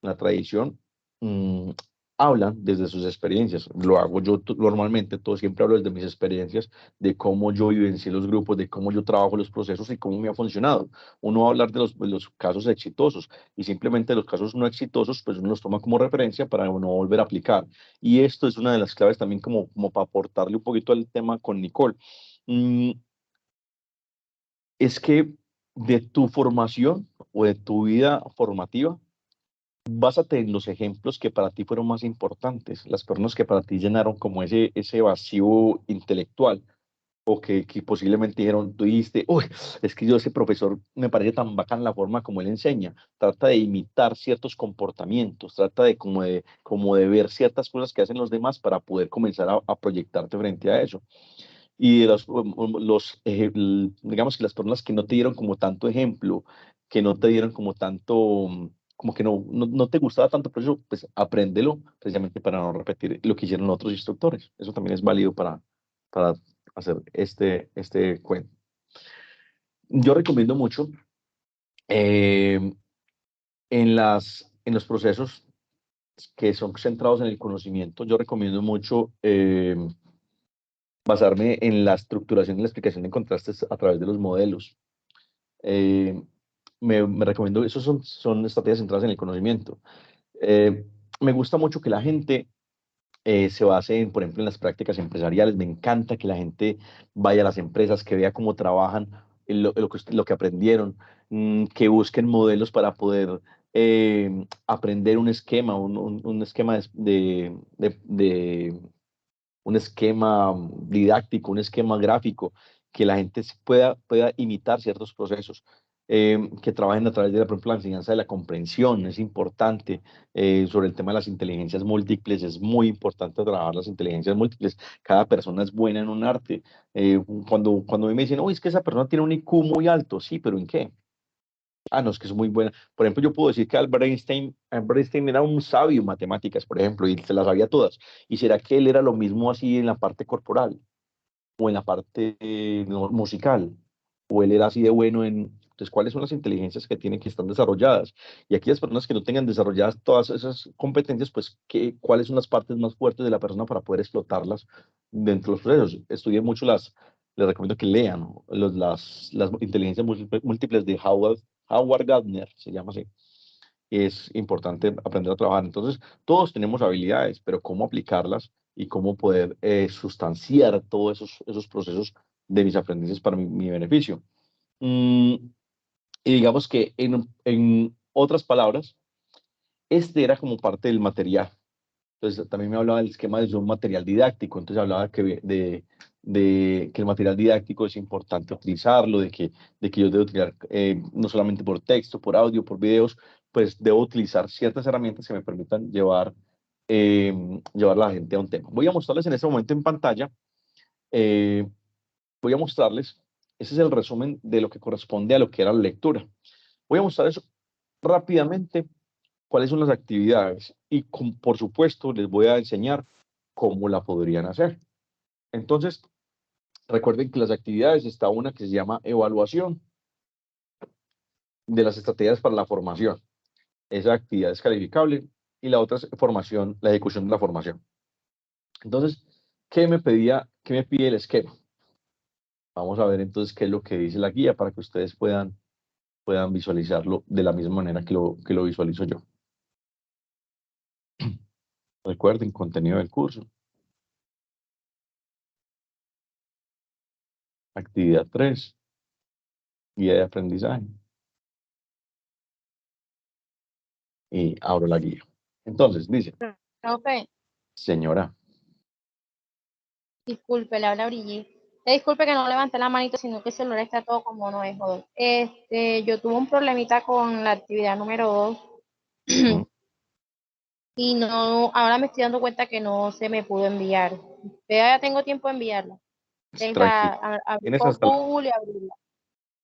la tradición, mm, hablan desde sus experiencias. Lo hago yo normalmente, todo siempre hablo desde mis experiencias, de cómo yo vivencié los grupos, de cómo yo trabajo los procesos y cómo me ha funcionado. Uno va a hablar de los casos exitosos y simplemente los casos no exitosos, pues uno los toma como referencia para no volver a aplicar. Y esto es una de las claves también como para aportarle un poquito al tema con Nicole. Mm, es que de tu formación o de tu vida formativa, básate en los ejemplos que para ti fueron más importantes, las personas que para ti llenaron como ese vacío intelectual, o que posiblemente dijeron, tú dijiste, uy, es que yo ese profesor me parece tan bacán la forma como él enseña. Trata de imitar ciertos comportamientos, trata de ver ciertas cosas que hacen los demás para poder comenzar a proyectarte frente a eso. Y de digamos que las personas que no te dieron como tanto ejemplo, que no te dieron como tanto, como que no te gustaba tanto, por eso pues apréndelo precisamente para no repetir lo que hicieron otros instructores. Eso también es válido para hacer este cuento. Yo recomiendo mucho eh, en los procesos que son centrados en el conocimiento, yo recomiendo mucho basarme en la estructuración y la explicación de contrastes a través de los modelos. Eh, me recomiendo, esos son estrategias centradas en el conocimiento. Me gusta mucho que la gente se base, por ejemplo, en las prácticas empresariales. Me encanta que la gente vaya a las empresas, que vea cómo trabajan, lo que aprendieron, que busquen modelos para poder aprender un esquema, un esquema un esquema didáctico, un esquema gráfico, que la gente pueda imitar ciertos procesos. que trabajen a través de, por ejemplo, la enseñanza de la comprensión, es importante. Sobre el tema de las inteligencias múltiples, es muy importante trabajar las inteligencias múltiples. Cada persona es buena en un arte. Cuando a mí me dicen, oh, es que esa persona tiene un IQ muy alto, sí, pero ¿en qué? Ah, no, es que es muy buena. Por ejemplo, yo puedo decir que Albert Einstein era un sabio en matemáticas, por ejemplo, y se las sabía todas. ¿Y será que él era lo mismo así en la parte corporal o en la parte musical? ¿O él era así de bueno en... Entonces, ¿cuáles son las inteligencias que tienen que estar desarrolladas? Y aquellas personas que no tengan desarrolladas todas esas competencias, pues, ¿cuáles son las partes más fuertes de la persona para poder explotarlas dentro de los procesos? Estudien mucho les recomiendo que lean, ¿no? Las inteligencias múltiples de Howard Gardner, se llama así. Es importante aprender a trabajar. Entonces, todos tenemos habilidades, pero cómo aplicarlas y cómo poder sustanciar todos esos procesos de mis aprendices para mi beneficio. Y digamos que en otras palabras, este era como parte del material. Entonces, también me hablaba del esquema de un material didáctico. Entonces, hablaba de que el material didáctico es importante utilizarlo, de que yo debo utilizar no solamente por texto, por audio, por videos, pues debo utilizar ciertas herramientas que me permitan llevar a la gente a un tema. Voy a mostrarles en este momento en pantalla, eh, voy a mostrarles, ese es el resumen de lo que corresponde a lo que era la lectura. Voy a mostrarles rápidamente cuáles son las actividades y, por supuesto, les voy a enseñar cómo la podrían hacer. Entonces, recuerden que las actividades, está una que se llama evaluación de las estrategias para la formación. Esa actividad es calificable y la otra es formación, la ejecución de la formación. Entonces, ¿qué me pide el esquema? Vamos a ver entonces qué es lo que dice la guía para que ustedes puedan visualizarlo de la misma manera que lo visualizo yo. Recuerden, contenido del curso. Actividad 3. Guía de aprendizaje. Y abro la guía. Entonces, dice. Profe, Señora. disculpe, le habla Brigitte. Disculpe que no levanté la manito, sino que el celular está todo como no es, joder. Yo tuve un problemita con la actividad número 2 y no, ahora me estoy dando cuenta que no se me pudo enviar. Ya tengo tiempo de enviarla. Tranquilo. Abrir Google y abrirla.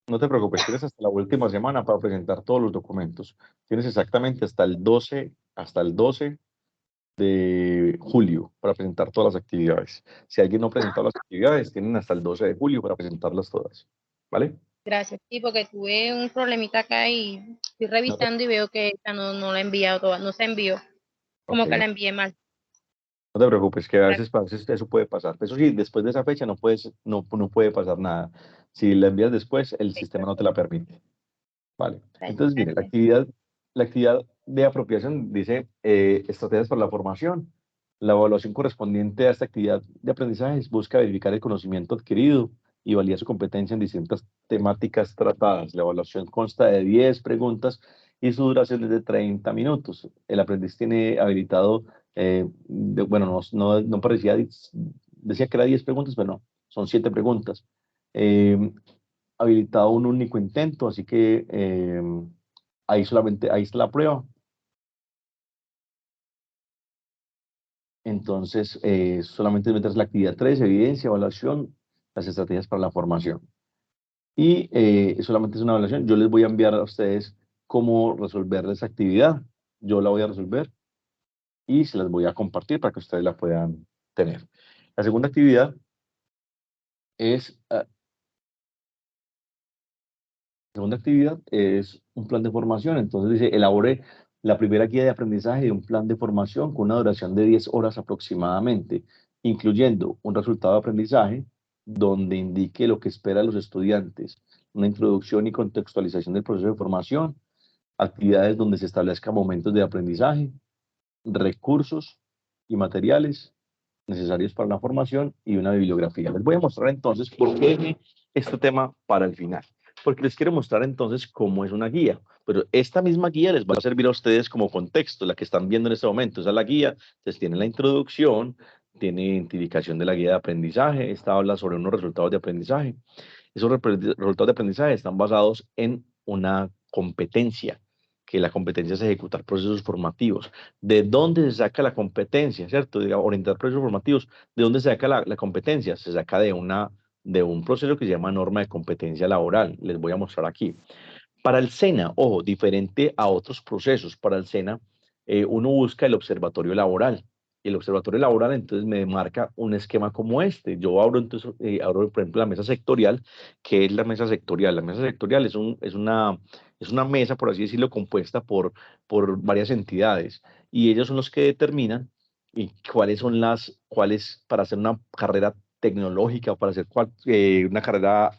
No te preocupes, tienes hasta la última semana para presentar todos los documentos. Tienes exactamente hasta el 12 de julio para presentar todas las actividades. Si alguien no ha presentado las actividades, tienen hasta el 12 de julio para presentarlas todas. ¿Vale? Gracias, sí, porque tuve un problemita acá y estoy revisando y veo que esta no la he enviado toda, no se envió. Como que la envié mal. No te preocupes, que a veces eso puede pasar. Eso sí, después de esa fecha no puede pasar nada. Si la envías después, el sistema no te la permite. Vale. Entonces, mire, la actividad de apropiación dice estrategias para la formación. La evaluación correspondiente a esta actividad de aprendizaje busca verificar el conocimiento adquirido y validar su competencia en distintas temáticas tratadas. La evaluación consta de 10 preguntas y su duración es de 30 minutos. El aprendiz tiene habilitado, bueno, no parecía, decía que era 10 preguntas, pero no, son 7 preguntas. Habilitado un único intento, así que ahí está la prueba. Entonces, solamente meterse la actividad 3, evidencia, evaluación, las estrategias para la formación. Y solamente es una evaluación. Yo les voy a enviar a ustedes cómo resolver esa actividad. Yo la voy a resolver y se las voy a compartir para que ustedes la puedan tener. La segunda actividad es... un plan de formación. Entonces dice, elabore la primera guía de aprendizaje de un plan de formación con una duración de 10 horas aproximadamente, incluyendo un resultado de aprendizaje donde indique lo que espera los estudiantes, una introducción y contextualización del proceso de formación, actividades donde se establezcan momentos de aprendizaje, recursos y materiales necesarios para la formación y una bibliografía. Les voy a mostrar entonces por qué dejé este tema para el final, porque les quiero mostrar entonces cómo es una guía, pero esta misma guía les va a servir a ustedes como contexto, la que están viendo en este momento. Esa es la guía. Entonces tiene la introducción, tiene identificación de la guía de aprendizaje, esta habla sobre unos resultados de aprendizaje. Esos resultados de aprendizaje están basados en una competencia, que la competencia es ejecutar procesos formativos. ¿De dónde se saca la competencia, cierto? Digamos, orientar procesos formativos, ¿de dónde se saca la competencia? Se saca de un proceso que se llama norma de competencia laboral. Les voy a mostrar aquí. Para el SENA, ojo, diferente a otros procesos, para el SENA uno busca el observatorio laboral. Y el observatorio laboral entonces me marca un esquema como este. Yo abro entonces, abro por ejemplo la mesa sectorial. ¿Qué es la mesa sectorial? La mesa sectorial es una mesa, por así decirlo, compuesta por varias entidades. Y ellos son los que determinan cuáles para hacer una carrera tecnológica o para hacer una carrera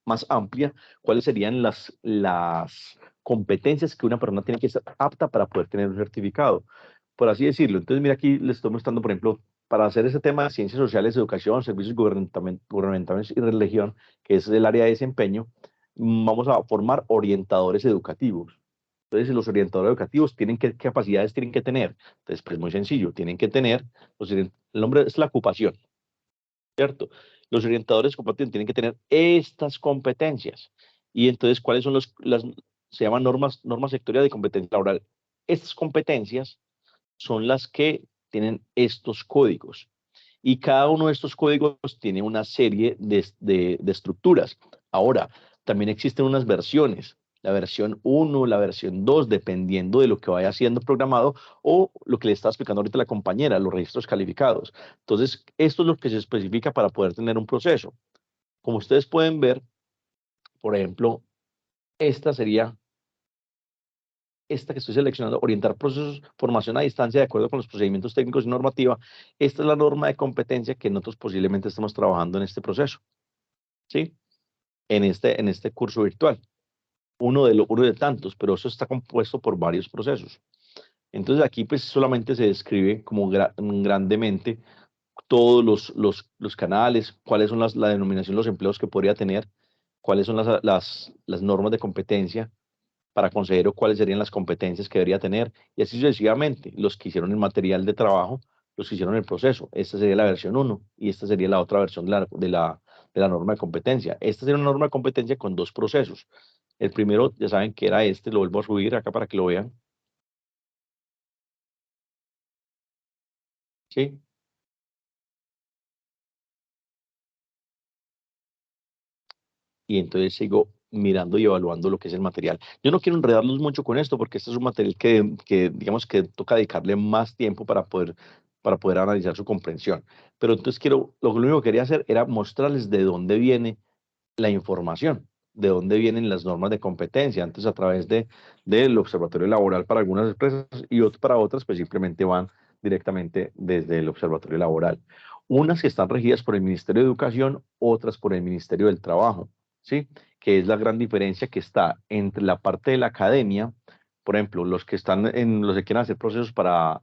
más amplia, cuáles serían las competencias que una persona tiene que ser apta para poder tener un certificado, por así decirlo. Entonces, mira, aquí les estoy mostrando, por ejemplo, para hacer ese tema de ciencias sociales, educación, servicios gubernamentales y religión, que es el área de desempeño, vamos a formar orientadores educativos. Entonces, los orientadores educativos ¿qué capacidades tienen que tener? Entonces, pues muy sencillo, tienen que tener, el nombre es la ocupación, ¿cierto? Los orientadores educativos tienen que tener estas competencias. Y entonces, ¿cuáles son se llaman normas sectoriales de competencia laboral? Estas competencias son las que tienen estos códigos. Y cada uno de estos códigos tiene una serie de estructuras. Ahora, también existen unas versiones, la versión 1, la versión 2, dependiendo de lo que vaya siendo programado o lo que le está explicando ahorita la compañera, los registros calificados. Entonces, esto es lo que se especifica para poder tener un proceso. Como ustedes pueden ver, por ejemplo, esta que estoy seleccionando, orientar procesos, formación a distancia de acuerdo con los procedimientos técnicos y normativa. Esta es la norma de competencia que nosotros posiblemente estamos trabajando en este proceso, ¿sí? En este curso virtual. Uno de tantos, pero eso está compuesto por varios procesos. Entonces aquí pues solamente se describe como grandemente todos los canales, cuáles son la denominación, los empleos que podría tener, cuáles son las normas de competencia para consejero, cuáles serían las competencias que debería tener, y así sucesivamente, los que hicieron el material de trabajo, los que hicieron el proceso. Esta sería la versión 1 y esta sería la otra versión de la norma de competencia. Esta sería una norma de competencia con dos procesos. El primero, ya saben que era lo vuelvo a subir acá para que lo vean. ¿Sí? Y entonces sigo mirando y evaluando lo que es el material. Yo no quiero enredarlos mucho con esto porque este es un material que digamos que toca dedicarle más tiempo para poder analizar su comprensión. Pero entonces lo único que quería hacer era mostrarles de dónde viene la información, de dónde vienen las normas de competencia. Antes a través del observatorio laboral para algunas empresas y para otras pues simplemente van directamente desde el observatorio laboral. Unas que están regidas por el Ministerio de Educación, otras por el Ministerio del Trabajo, ¿sí? Que es la gran diferencia que está entre la parte de la academia, por ejemplo, los que quieren hacer procesos para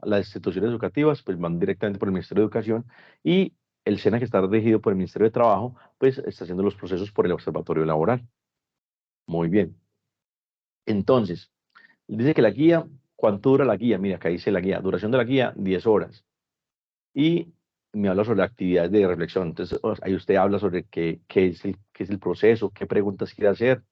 las instituciones educativas, pues van directamente por el Ministerio de Educación, y el SENA, que está regido por el Ministerio de Trabajo, pues está haciendo los procesos por el Observatorio Laboral. Muy bien. Entonces, dice que la guía, ¿cuánto dura la guía? Mira, acá dice la guía, duración de la guía, 10 horas. Y me habla sobre actividades de reflexión. Entonces, ahí usted habla sobre qué es el proceso, qué preguntas quiere hacer.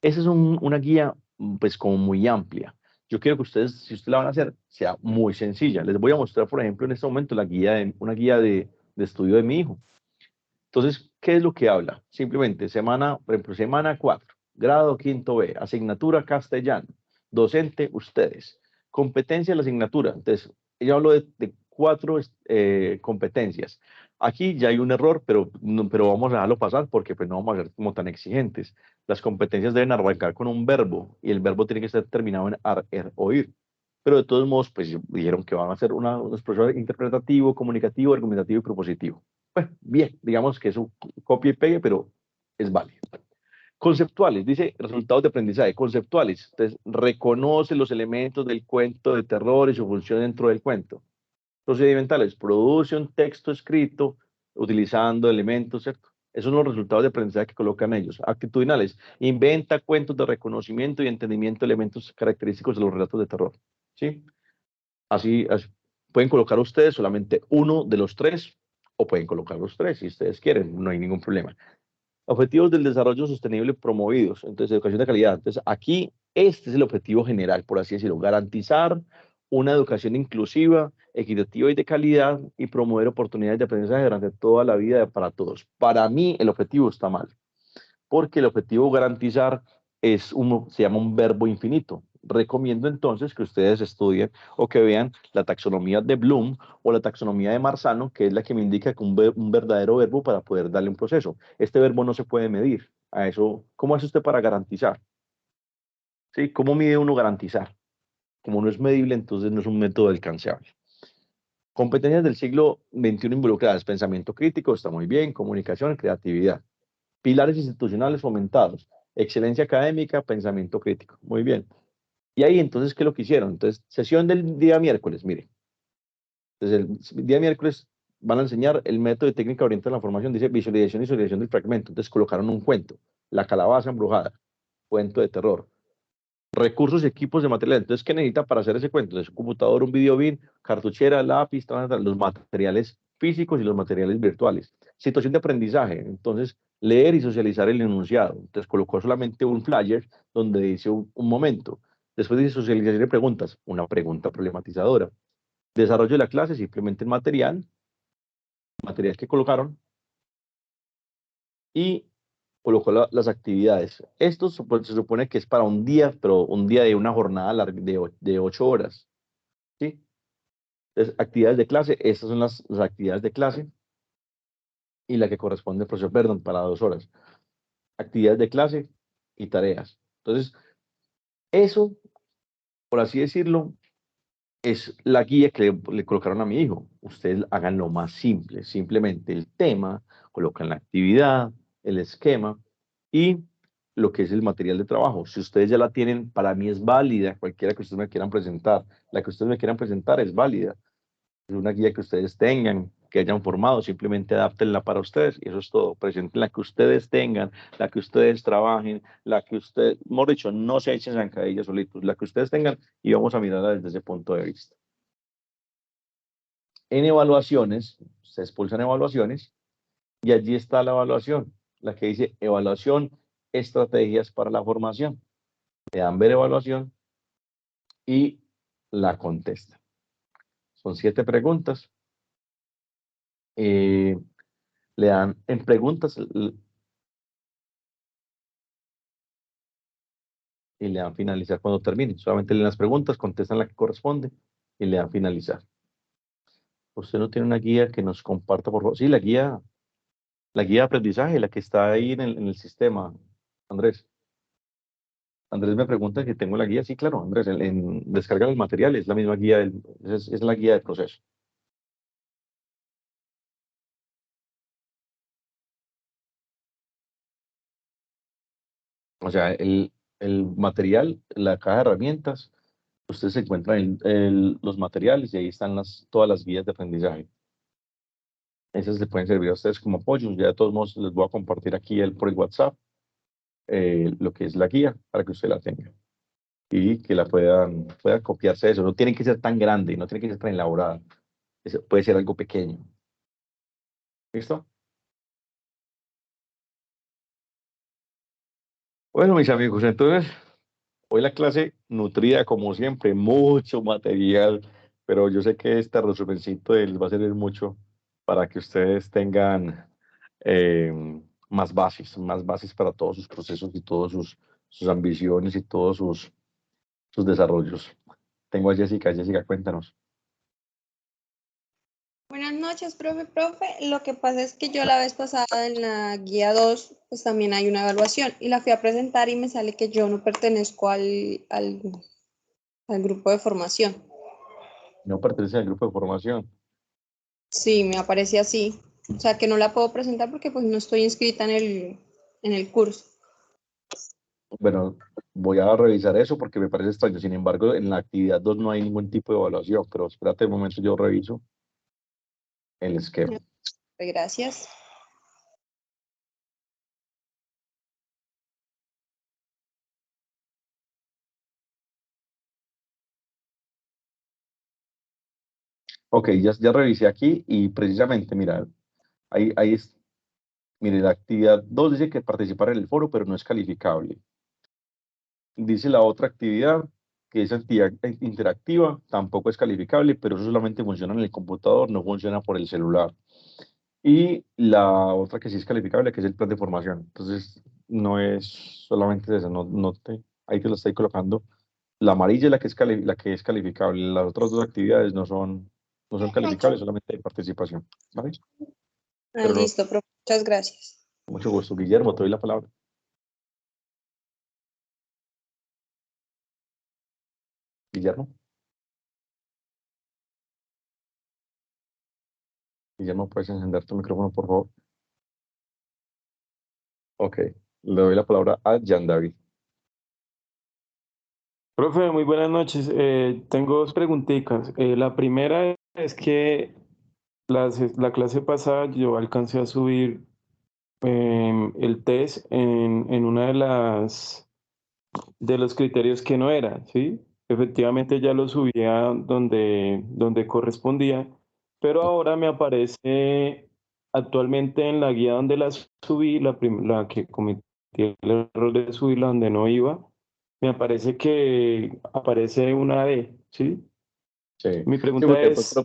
Esa es una guía, pues, como muy amplia. Yo quiero que ustedes, si ustedes la van a hacer, sea muy sencilla. Les voy a mostrar, por ejemplo, en este momento una guía de estudio de mi hijo. Entonces, ¿qué es lo que habla? Simplemente, por ejemplo, semana 4, grado quinto B, asignatura castellano, docente, ustedes. Competencia de la asignatura. Entonces, ella habló de 4 competencias. Aquí ya hay un error, pero vamos a dejarlo pasar porque pues no vamos a ser como tan exigentes. Las competencias deben arrancar con un verbo y el verbo tiene que estar terminado en ar, er, oír. Pero de todos modos, pues dijeron que van a ser unos procesos interpretativo, comunicativo, argumentativo y propositivo. Bueno, bien, digamos que es un copia y pegue, pero es válido. Conceptuales, dice resultados de aprendizaje. Conceptuales, entonces reconoce los elementos del cuento de terror y su función dentro del cuento. Procedimentales, produce un texto escrito utilizando elementos, ¿cierto? Esos son los resultados de aprendizaje que colocan ellos. Actitudinales, inventa cuentos de reconocimiento y entendimiento de elementos característicos de los relatos de terror, ¿sí? Así pueden colocar ustedes solamente uno de los 3 o pueden colocar los 3 si ustedes quieren, no hay ningún problema. Objetivos del desarrollo sostenible promovidos. Entonces, educación de calidad. Entonces, aquí este es el objetivo general, por así decirlo, garantizar una educación inclusiva, equitativa y de calidad y promover oportunidades de aprendizaje durante toda la vida para todos. Para mí, el objetivo está mal, porque el objetivo garantizar se llama un verbo infinito. Recomiendo entonces que ustedes estudien o que vean la taxonomía de Bloom o la taxonomía de Marzano, que es la que me indica que un verdadero verbo para poder darle un proceso. Este verbo no se puede medir. A eso, ¿cómo hace usted para garantizar? ¿Sí? ¿Cómo mide uno garantizar? Como no es medible, entonces no es un método alcanzable. Competencias del siglo XXI involucradas, pensamiento crítico, está muy bien, comunicación, creatividad. Pilares institucionales fomentados, excelencia académica, pensamiento crítico, muy bien. Y ahí entonces, ¿qué es lo que hicieron? Entonces, sesión del día miércoles, mire. Entonces, el día miércoles van a enseñar el método de técnica orientada a la formación, dice visualización y visualización del fragmento. Entonces, colocaron un cuento, la calabaza embrujada, cuento de terror. Recursos y equipos de material. Entonces, ¿qué necesita para hacer ese cuento? Entonces, un computador, un video bin, cartuchera, lápiz, los materiales físicos y los materiales virtuales. Situación de aprendizaje. Entonces, leer y socializar el enunciado. Entonces, colocó solamente un flyer donde dice un momento. Después dice socialización de preguntas, una pregunta problematizadora. Desarrollo de la clase, simplemente el material que colocaron y colocó las actividades. Esto se supone que es para un día, pero un día de una jornada larga de 8 horas. ¿Sí? Entonces, actividades de clase, estas son las actividades de clase y la que corresponde al profesor Verdon para 2 horas. Actividades de clase y tareas. Entonces, eso, por así decirlo, es la guía que le colocaron a mi hijo. Ustedes hagan lo más simple, simplemente el tema, colocan la actividad, el esquema y lo que es el material de trabajo. Si ustedes ya la tienen, para mí es válida, cualquiera que ustedes me quieran presentar. La que ustedes me quieran presentar es válida. Es una guía que ustedes tengan, que hayan formado, simplemente adáptenla para ustedes y eso es todo. Presenten la que ustedes tengan, la que ustedes trabajen, la que ustedes, mejor dicho, no se echen zancadillas solitos, la que ustedes tengan y vamos a mirarla desde ese punto de vista. En evaluaciones, se expulsan evaluaciones y allí está la evaluación, la que dice evaluación, estrategias para la formación. Le dan ver evaluación y la contestan. Son 7 preguntas. Le dan en preguntas y le dan finalizar cuando termine. Solamente leen las preguntas, contestan la que corresponde y le dan finalizar. Usted no tiene una guía que nos comparta, por favor. Sí, la guía de aprendizaje, la que está ahí en el sistema, Andrés. Andrés me pregunta si tengo la guía. Sí, claro, Andrés, en descargar el material es la misma guía, es la guía de proceso. O sea, el material, la caja de herramientas, ustedes se encuentran los materiales y ahí están todas las guías de aprendizaje. Esas les pueden servir a ustedes como apoyo. Ya de todos modos les voy a compartir aquí por el WhatsApp lo que es la guía para que usted la tenga y que la puedan copiarse de eso. No tiene que ser tan grande y no tiene que ser tan elaborada. Puede ser algo pequeño. ¿Listo? Bueno, mis amigos, entonces hoy la clase nutrida como siempre, mucho material, pero yo sé que este resumencito les va a servir mucho para que ustedes tengan eh, más bases para todos sus procesos y todas sus ambiciones y todos sus desarrollos. Tengo a Jessica. Jessica, cuéntanos. Buenas noches, profe. Lo que pasa es que yo la vez pasada en la guía 2, pues también hay una evaluación y la fui a presentar y me sale que yo no pertenezco al grupo de formación. No pertenece al grupo de formación. Sí, me aparece así. O sea, que no la puedo presentar porque pues no estoy inscrita en el curso. Bueno, voy a revisar eso porque me parece extraño. Sin embargo, en la actividad 2 no hay ningún tipo de evaluación, pero espérate un momento, yo reviso el esquema. Gracias. Ok, ya revisé aquí y precisamente, mira, ahí Mire, la actividad 2 dice que participar en el foro, pero no es calificable. Dice la otra actividad, que es actividad interactiva, tampoco es calificable, pero eso solamente funciona en el computador, no funciona por el celular. Y la otra que sí es calificable, que es el plan de formación. Entonces, no es solamente eso, ahí te lo estoy colocando. La amarilla es la que es calificable. Las otras dos actividades no son calificables, solamente hay participación. ¿Vale? Listo, profe. Muchas gracias. Mucho gusto. Guillermo, te doy la palabra. Guillermo. Guillermo, ¿puedes encender tu micrófono, por favor? Ok. Le doy la palabra a Jan David. Profe, muy buenas noches. Tengo dos preguntitas. La primera es que la clase pasada yo alcancé a subir el test en una de los criterios que no era, ¿sí? Efectivamente ya lo subía donde correspondía, pero ahora me aparece actualmente en la guía donde la subí, la que cometí el error de subirla donde no iba, me aparece que aparece una D, ¿sí? Sí. Mi Sí, pregunta porque es,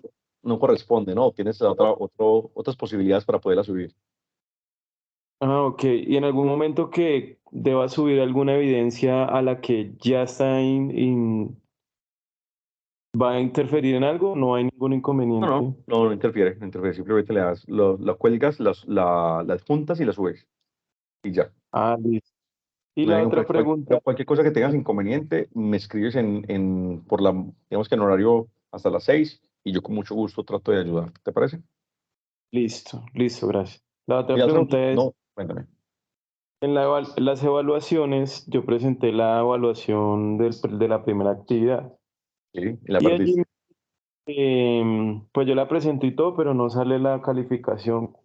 no corresponde, ¿no? Tienes otras posibilidades para poderla subir. ok, y en algún momento que deba subir alguna evidencia a la que ya está ¿va a interferir en algo? No hay ningún inconveniente. No interfiere, no interfiere. Simplemente le das, lo cuelgas, las juntas y las subes. Y ya. Listo. Y No hay la ningún otra pregunta, cualquier cosa que tengas inconveniente, me escribes digamos que en horario hasta las 6 y yo con mucho gusto trato de ayudar. ¿Te parece? listo, gracias. La otra Ya pregunta es, no, cuéntame. en las evaluaciones, yo presenté la evaluación de la primera actividad. Sí, y la Y allí, perdiste. pues yo la presenté y todo, pero no sale la calificación.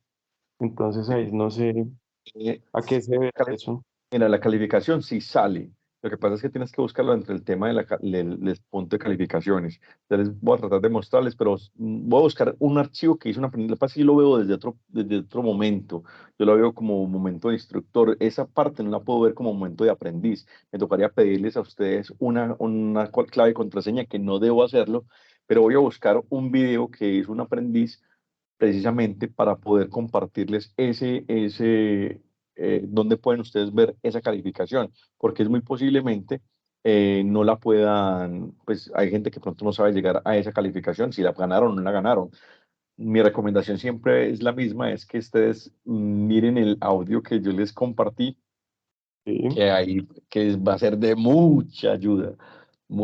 Entonces ahí no sé Eh, a qué se debe eso. Mira, la calificación sí sale. Lo que pasa es que tienes que buscarlo entre el tema del punto de calificaciones. Entonces voy a tratar de mostrarles, pero voy a buscar un archivo que hizo una aprendiz. Lo que pasa es que yo lo veo desde otro momento. Yo lo veo como momento de instructor. Esa parte no la puedo ver como momento de aprendiz. Me tocaría pedirles a ustedes una clave y contraseña que no debo hacerlo, pero voy a buscar un video que hizo un aprendiz precisamente para poder compartirles dónde pueden ustedes ver esa calificación, porque es muy posiblemente no la puedan, pues hay gente que pronto no sabe llegar a esa calificación, si la ganaron o no la ganaron. Mi recomendación siempre es la misma, es que ustedes miren el audio que yo les compartí, que va a ser de mucha ayuda.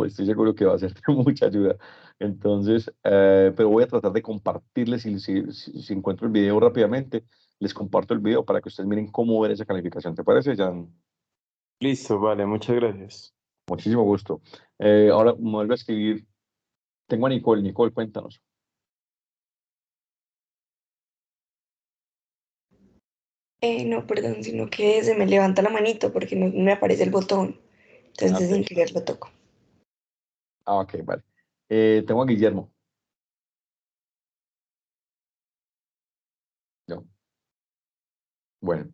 Estoy seguro que va a ser de mucha ayuda. Entonces, pero voy a tratar de compartirles, si encuentro el video rápidamente, les comparto el video para que ustedes miren cómo ver esa calificación. ¿Te parece, Jan? Listo, vale, muchas gracias. Muchísimo gusto. Ahora me vuelvo a escribir. Tengo a Nicole. Nicole, cuéntanos. No, perdón, sino que se me levanta la manito porque no me aparece el botón. Entonces, sin Ok. querer lo toco. Ok, vale. Tengo a Guillermo. No. Bueno,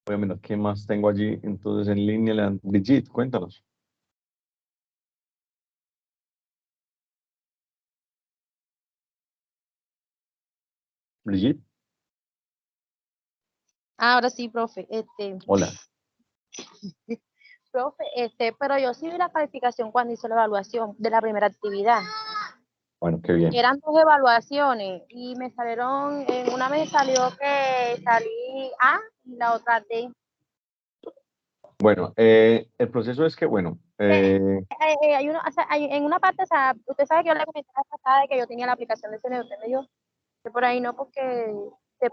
voy a mirar qué más tengo allí. Entonces, en línea, Brigitte, cuéntanos. Brigitte. Ahora sí, profe. Hola. Profe, pero yo sí vi la calificación cuando hice la evaluación de la primera actividad. Bueno, qué bien. Eran 2 evaluaciones y me salieron, en una me salió que salí A y la otra D. Bueno, el proceso es que, bueno, Hay uno, o sea, en una parte, o sea, usted sabe que yo le comenté la pasada de que yo tenía la aplicación de CNE, usted me dijo que por ahí no, porque me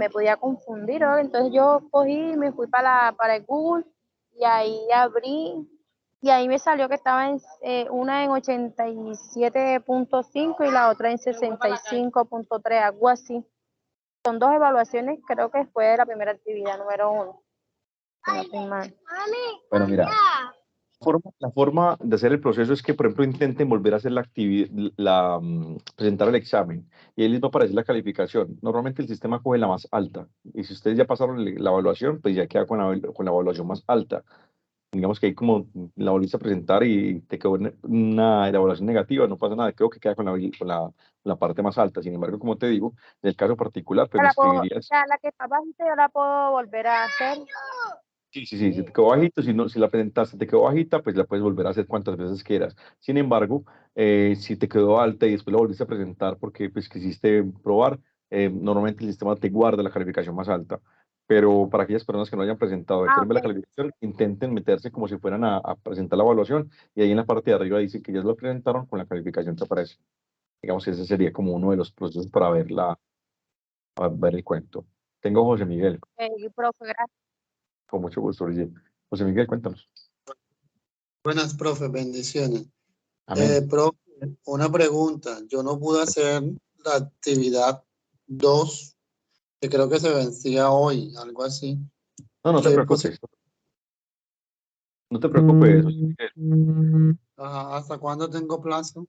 podía confundir, ¿no? Entonces yo cogí, me fui para el Google y ahí abrí y ahí me salió que estaba una en 87.5 y la otra en 65.3, algo así. Son 2 evaluaciones, creo que después de la primera actividad, número 1. Si no estoy mal. bueno, mira, La forma de hacer el proceso es que, por ejemplo, intenten volver a hacer la actividad, presentar el examen y ahí les va a aparecer la calificación. Normalmente el sistema coge la más alta y si ustedes ya pasaron la evaluación, pues ya queda con la evaluación más alta. Digamos que ahí como la volviste a presentar y te quedó una evaluación negativa, no pasa nada, creo que queda con la parte más alta. Sin embargo, como te digo, en el caso particular, pues me escribirías. La que está bajita yo la puedo volver a hacer. Sí, si te quedó bajito, si la presentaste, te quedó bajita, pues la puedes volver a hacer cuantas veces quieras. Sin embargo, si te quedó alta y después la volviste a presentar porque pues quisiste probar, normalmente el sistema te guarda la calificación más alta. Pero para aquellas personas que no hayan presentado y quieren ver la calificación, intenten meterse como si fueran a presentar la evaluación y ahí en la parte de arriba dice que ya lo presentaron con la calificación te aparece. Digamos que ese sería como uno de los procesos para ver el cuento. Tengo José Miguel, Profe, gracias. con mucho gusto, Brigitte. José Miguel, cuéntanos. Buenas, profe, bendiciones. Amén. Profe, una pregunta. Yo no pude hacer la actividad 2, que creo que se vencía hoy, algo así. No te preocupes. No te preocupes, José Miguel. Ajá, ¿hasta cuándo tengo plazo?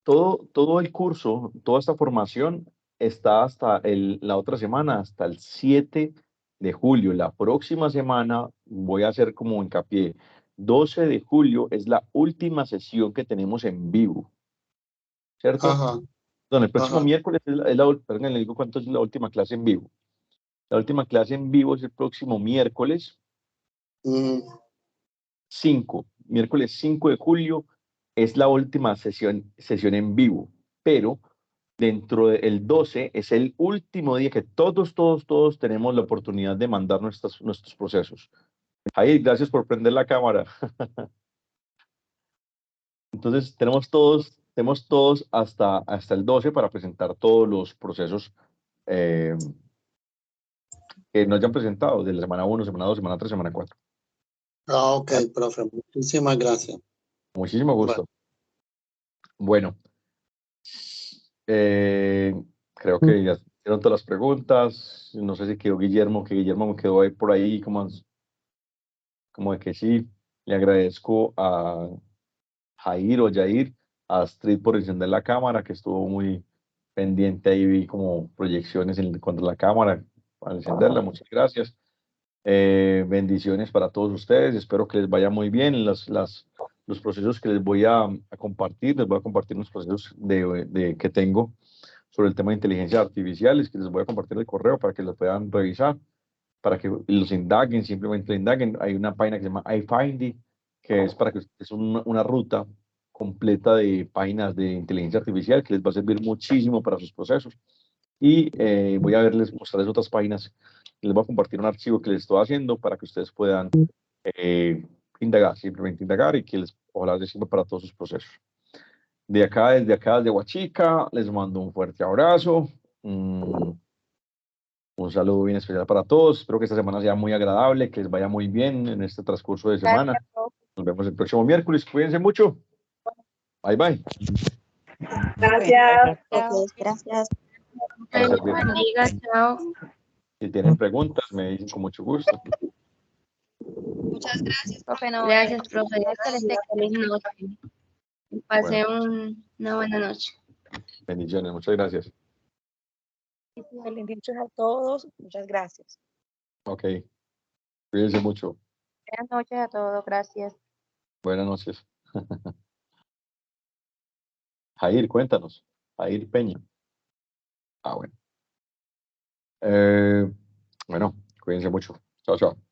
Todo el curso, toda esta formación está hasta la otra semana, hasta el 7 de julio. La próxima semana voy a hacer como hincapié. 12 de julio es la última sesión que tenemos en vivo, ¿cierto? Ajá. Bueno, el próximo miércoles perdón, le digo cuánto es la última clase en vivo. La última clase en vivo es el próximo miércoles 5. Miércoles 5 de julio es la última sesión en vivo, pero dentro del 12 es el último día que todos tenemos la oportunidad de mandar nuestros procesos. Ahí, gracias por prender la cámara. Entonces, tenemos todos hasta el 12 para presentar todos los procesos que nos hayan presentado, de la semana 1, semana 2, semana 3, semana 4. Ok, profe, muchísimas gracias. Muchísimo gusto. Bueno, creo que ya hicieron todas las preguntas. No sé si quedó Guillermo, que Guillermo me quedó ahí por ahí como de que sí. Le agradezco a Jair o Jair, a Astrid por encender la cámara, que estuvo muy pendiente ahí, vi como proyecciones contra la cámara al encenderla. Muchas gracias. Bendiciones para todos ustedes. Espero que les vaya muy bien. Los procesos que les voy a compartir, les voy a compartir los procesos que tengo sobre el tema de inteligencia artificial, que les voy a compartir el correo para que los puedan revisar, para que los indaguen, simplemente indaguen. Hay una página que se llama iFindy, que es para que es una ruta completa de páginas de inteligencia artificial que les va a servir muchísimo para sus procesos. Y voy a mostrarles otras páginas. Les voy a compartir un archivo que les estoy haciendo para que ustedes puedan indagar, simplemente indagar y que ojalá les sirva para todos sus procesos. Desde Huachica, les mando un fuerte abrazo. Un saludo bien especial para todos. Espero que esta semana sea muy agradable, que les vaya muy bien en este transcurso de semana. Nos vemos el próximo miércoles. Cuídense mucho. Bye, bye. Gracias. Gracias. Bendiga, chao. Si tienen preguntas, me dicen con mucho gusto. Muchas gracias, profe. Gracias, profe. Feliz noche. Pase una buena noche. Bendiciones, muchas gracias. Bendiciones a todos. Muchas gracias. Ok. Cuídense mucho. Buenas noches a todos. Gracias. Buenas noches. Jair, cuéntanos. Jair Peña. Bueno. Bueno, cuídense mucho. Chao, chao.